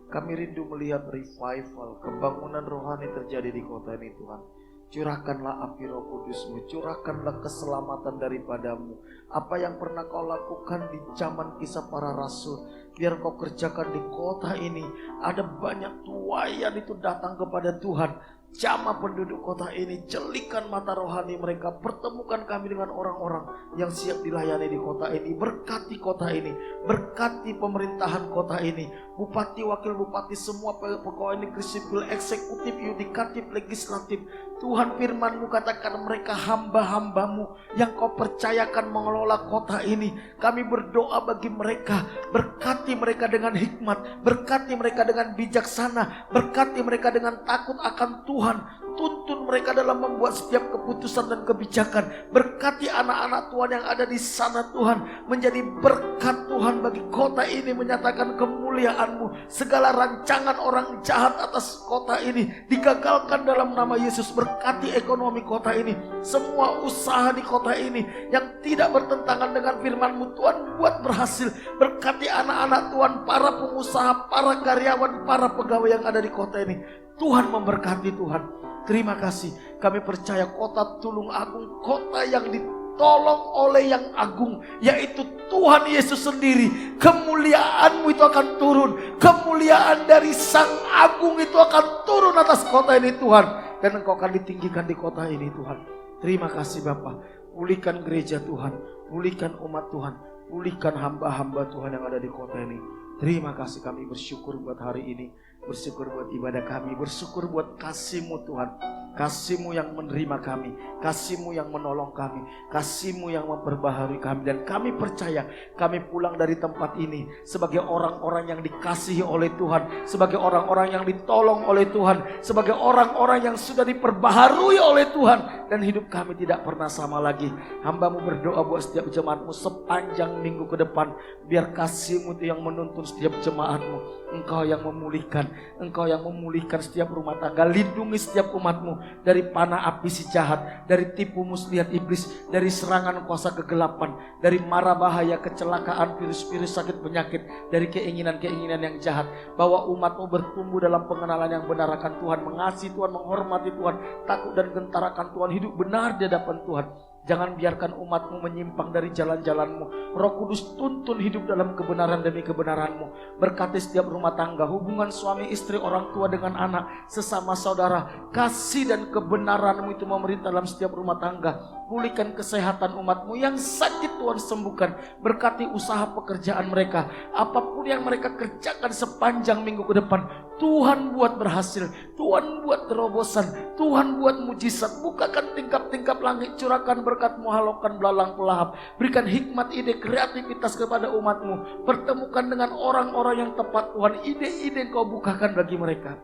Kami rindu melihat revival, kebangunan rohani terjadi di kota ini Tuhan. Curahkanlah api Roh Kudus-Mu, curahkanlah keselamatan daripada-Mu. Apa yang pernah Kau lakukan di zaman kisah para rasul, biar Kau kerjakan di kota ini. Ada banyak tuayan itu datang kepada Tuhan. Jamah penduduk kota ini, jelikan mata rohani mereka, pertemukan kami dengan orang-orang yang siap dilayani di kota ini. Berkati kota ini, berkati pemerintahan kota ini, bupati, wakil bupati, semua pegawai negeri sipil, eksekutif, yudikatif, legislatif. Tuhan, firman-Mu katakan mereka hamba-hamba-Mu yang Kau percayakan mengelola kota ini. Kami berdoa bagi mereka, berkati mereka dengan hikmat, berkati mereka dengan bijaksana, berkati mereka dengan takut akan Tuhan. Tuntun mereka dalam membuat setiap keputusan dan kebijakan. Berkati anak-anak Tuhan yang ada di sana Tuhan, menjadi berkat Tuhan bagi kota ini, menyatakan kemuliaan-Mu. Segala rancangan orang jahat atas kota ini digagalkan dalam nama Yesus. Berkati ekonomi kota ini, semua usaha di kota ini yang tidak bertentangan dengan firman-Mu Tuhan, buat berhasil. Berkati anak-anak Tuhan, para pengusaha, para karyawan, para pegawai yang ada di kota ini. Tuhan memberkati Tuhan. Terima kasih. Kami percaya kota Tulung Agung, kota yang ditolong oleh yang agung, yaitu Tuhan Yesus sendiri. Kemuliaan-Mu itu akan turun. Kemuliaan dari Sang Agung itu akan turun atas kota ini Tuhan. Dan Engkau akan ditinggikan di kota ini Tuhan. Terima kasih Bapa. Pulihkan gereja Tuhan, pulihkan umat Tuhan, pulihkan hamba-hamba Tuhan yang ada di kota ini. Terima kasih, kami bersyukur buat hari ini, bersyukur buat ibadah kami, bersyukur buat kasih-Mu Tuhan. Kasih-Mu yang menerima kami, Kasih-Mu yang menolong kami, Kasih-Mu yang memperbaharui kami. Dan kami percaya kami pulang dari tempat ini sebagai orang-orang yang dikasihi oleh Tuhan, sebagai orang-orang yang ditolong oleh Tuhan, sebagai orang-orang yang sudah diperbaharui oleh Tuhan. Dan hidup kami tidak pernah sama lagi. Hamba-Mu berdoa buat setiap jemaat-Mu sepanjang minggu ke depan. Biar kasih-Mu itu yang menuntun setiap jemaat-Mu. Engkau yang memulihkan, Engkau yang memulihkan setiap rumah tangga. Lindungi setiap umat-Mu dari panah api si jahat, dari tipu muslihat iblis, dari serangan kuasa kegelapan, dari mara bahaya, kecelakaan, virus-virus, sakit, penyakit, dari keinginan-keinginan yang jahat. Bahwa umat-Mu bertumbuh dalam pengenalan yang benar akan Tuhan, mengasihi Tuhan, menghormati Tuhan, takut dan gentar akan Tuhan, hidup benar di hadapan Tuhan. Jangan biarkan umat-Mu menyimpang dari jalan-jalan-Mu. Roh Kudus tuntun hidup dalam kebenaran demi kebenaran-Mu. Berkati setiap rumah tangga, hubungan suami istri, orang tua dengan anak, sesama saudara. Kasih dan kebenaran-Mu itu memerintah dalam setiap rumah tangga. Pulihkan kesehatan umat-Mu yang sakit, Tuhan sembuhkan. Berkati usaha pekerjaan mereka. Apapun yang mereka kerjakan sepanjang minggu ke depan, Tuhan buat berhasil, Tuhan buat terobosan, Tuhan buat mujizat. Bukakan tingkap-tingkap langit, curahkan berkat-Mu, halaukan belalang pelahap. Berikan hikmat, ide, kreativitas kepada umat-Mu. Pertemukan dengan orang-orang yang tepat, Tuhan. Ide-ide Kau bukakan bagi mereka.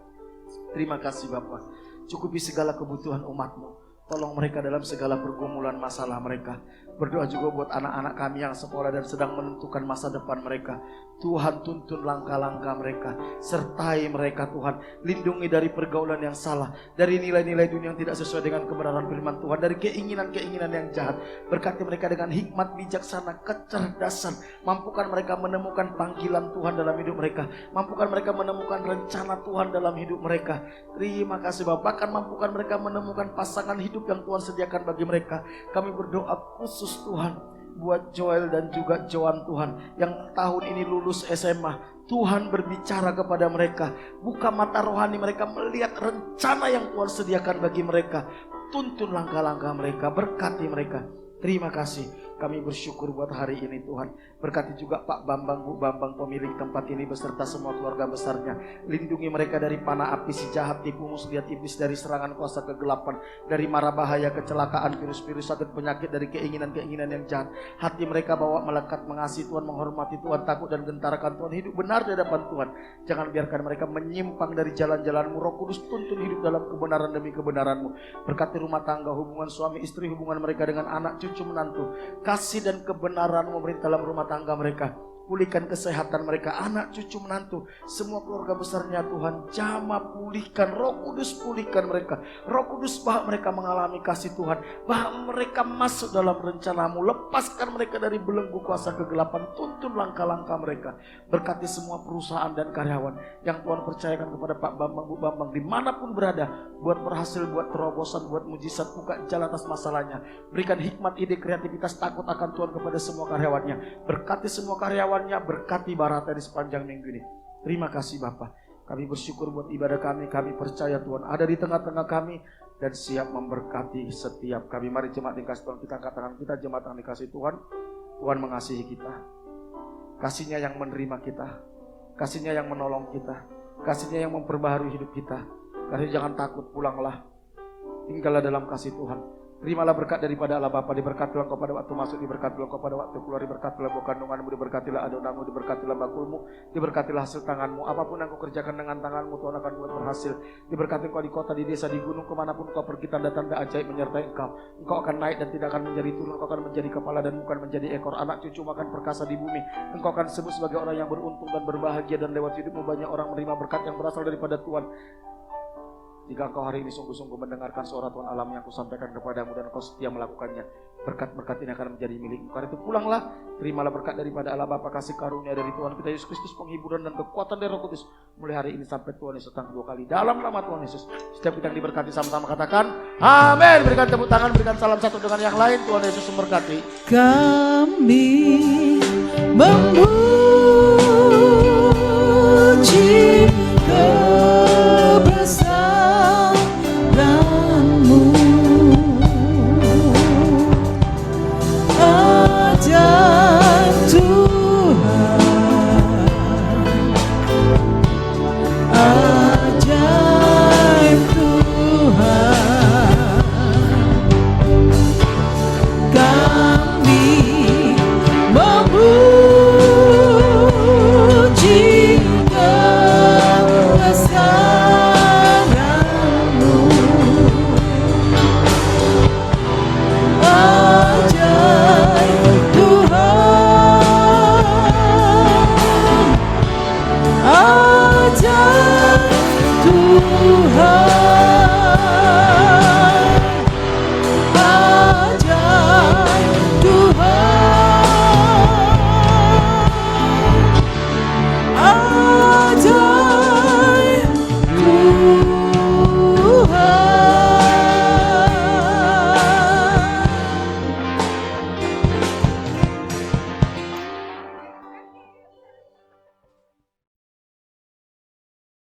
Terima kasih Bapa. Cukupi segala kebutuhan umat-Mu. Tolong mereka dalam segala pergumulan masalah mereka. Berdoa juga buat anak-anak kami yang sekolah dan sedang menentukan masa depan mereka. Tuhan tuntun langkah-langkah mereka. Sertai mereka Tuhan. Lindungi dari pergaulan yang salah. Dari nilai-nilai dunia yang tidak sesuai dengan kebenaran firman Tuhan. Dari keinginan-keinginan yang jahat. Berkati mereka dengan hikmat, bijaksana, kecerdasan. Mampukan mereka menemukan panggilan Tuhan dalam hidup mereka. Mampukan mereka menemukan rencana Tuhan dalam hidup mereka. Terima kasih Bapak. Bahkan mampukan mereka menemukan pasangan hidup yang Tuhan sediakan bagi mereka. Kami berdoa khusus Tuhan buat Joel dan juga Joan Tuhan yang tahun ini lulus SMA. Tuhan berbicara kepada mereka, buka mata rohani mereka melihat rencana yang Tuhan sediakan bagi mereka. Tuntun langkah-langkah mereka, berkati mereka. Terima kasih. Kami bersyukur buat hari ini Tuhan. Berkati juga Pak Bambang, Bu Bambang, pemilik tempat ini beserta semua keluarga besarnya. Lindungi mereka dari panah api si jahat, tipu muslihat iblis, dari serangan kuasa kegelapan, dari mara bahaya, kecelakaan, virus-virus, sakit, penyakit, dari keinginan-keinginan yang jahat. Hati mereka bawa melekat, mengasihi Tuhan, menghormati Tuhan, takut dan gentar akan Tuhan, hidup benar di hadapan Tuhan. Jangan biarkan mereka menyimpang dari jalan-jalan-Mu. Roh Kudus tuntun hidup dalam kebenaran demi kebenaran-Mu. Berkati rumah tangga, hubungan suami istri, hubungan mereka dengan anak, cucu, menantu. Kasih dan kebenaran memerintah dalam rumah tangga mereka. Pulihkan kesehatan mereka, anak, cucu, menantu, semua keluarga besarnya Tuhan. Jamah pulihkan, Roh Kudus pulihkan mereka. Roh Kudus bahwa mereka mengalami kasih Tuhan, bahwa mereka masuk dalam rencana-Mu. Lepaskan mereka dari belenggu kuasa kegelapan. Tuntun langkah-langkah mereka. Berkati semua perusahaan dan karyawan yang Tuhan percayakan kepada Pak Bambang, Bu Bambang, dimanapun berada, buat berhasil, buat terobosan, buat mujizat, buka jalan atas masalahnya. Berikan hikmat, ide, kreativitas, takut akan Tuhan kepada semua karyawannya. Berkati semua karyawannya, berkati Barata di sepanjang minggu ini. Terima kasih Bapak. Kami bersyukur buat ibadah kami. Kami percaya Tuhan ada di tengah-tengah kami dan siap memberkati setiap kami. Mari jemaat dikasih Tuhan, kita angkat tangan kita, jemaat yang dikasih Tuhan. Tuhan mengasihi kita. Kasih-Nya yang menerima kita. Kasih-Nya yang menolong kita. Kasih-Nya yang memperbaharui hidup kita. Karena jangan takut, pulanglah. Tinggallah dalam kasih Tuhan. Terimalah berkat daripada Allah Bapa. Diberkatilah Engkau pada waktu masuk, diberkatilah Engkau pada waktu keluar, diberkatilah buah kandunganmu, diberkatilah adonanmu, diberkatilah bakulmu, diberkatilah hasil tanganmu. Apapun yang kau kerjakan dengan tanganmu, Tuhan akan buat berhasil. Diberkati Engkau di kota, di desa, di gunung, kemanapun Engkau pergi, tanda-tanda ajaib menyertai Engkau. Engkau akan naik dan tidak akan menjadi turun. Engkau akan menjadi kepala dan bukan menjadi ekor. Anak cucu makan perkasa di bumi. Engkau akan sebut sebagai orang yang beruntung dan berbahagia, dan lewat hidupmu banyak orang menerima berkat yang berasal daripada Tuhan. Jika engkau hari ini sungguh-sungguh mendengarkan suara Tuhan alam yang aku sampaikan kepadamu dan engkau setia melakukannya, berkat-berkat ini akan menjadi milikmu. Karena itu pulanglah, terimalah berkat daripada Allah Bapa, kasih karunia dari Tuhan kita Yesus Kristus, penghiburan dan kekuatan dari Roh Kudus mulai hari ini sampai Tuhan Yesus datang 2 kali. Dalam nama Tuhan Yesus, setiap kita yang diberkati sama-sama katakan amin. Berikan tepuk tangan, berikan salam satu dengan yang lain. Tuhan Yesus memberkati. Kami memuji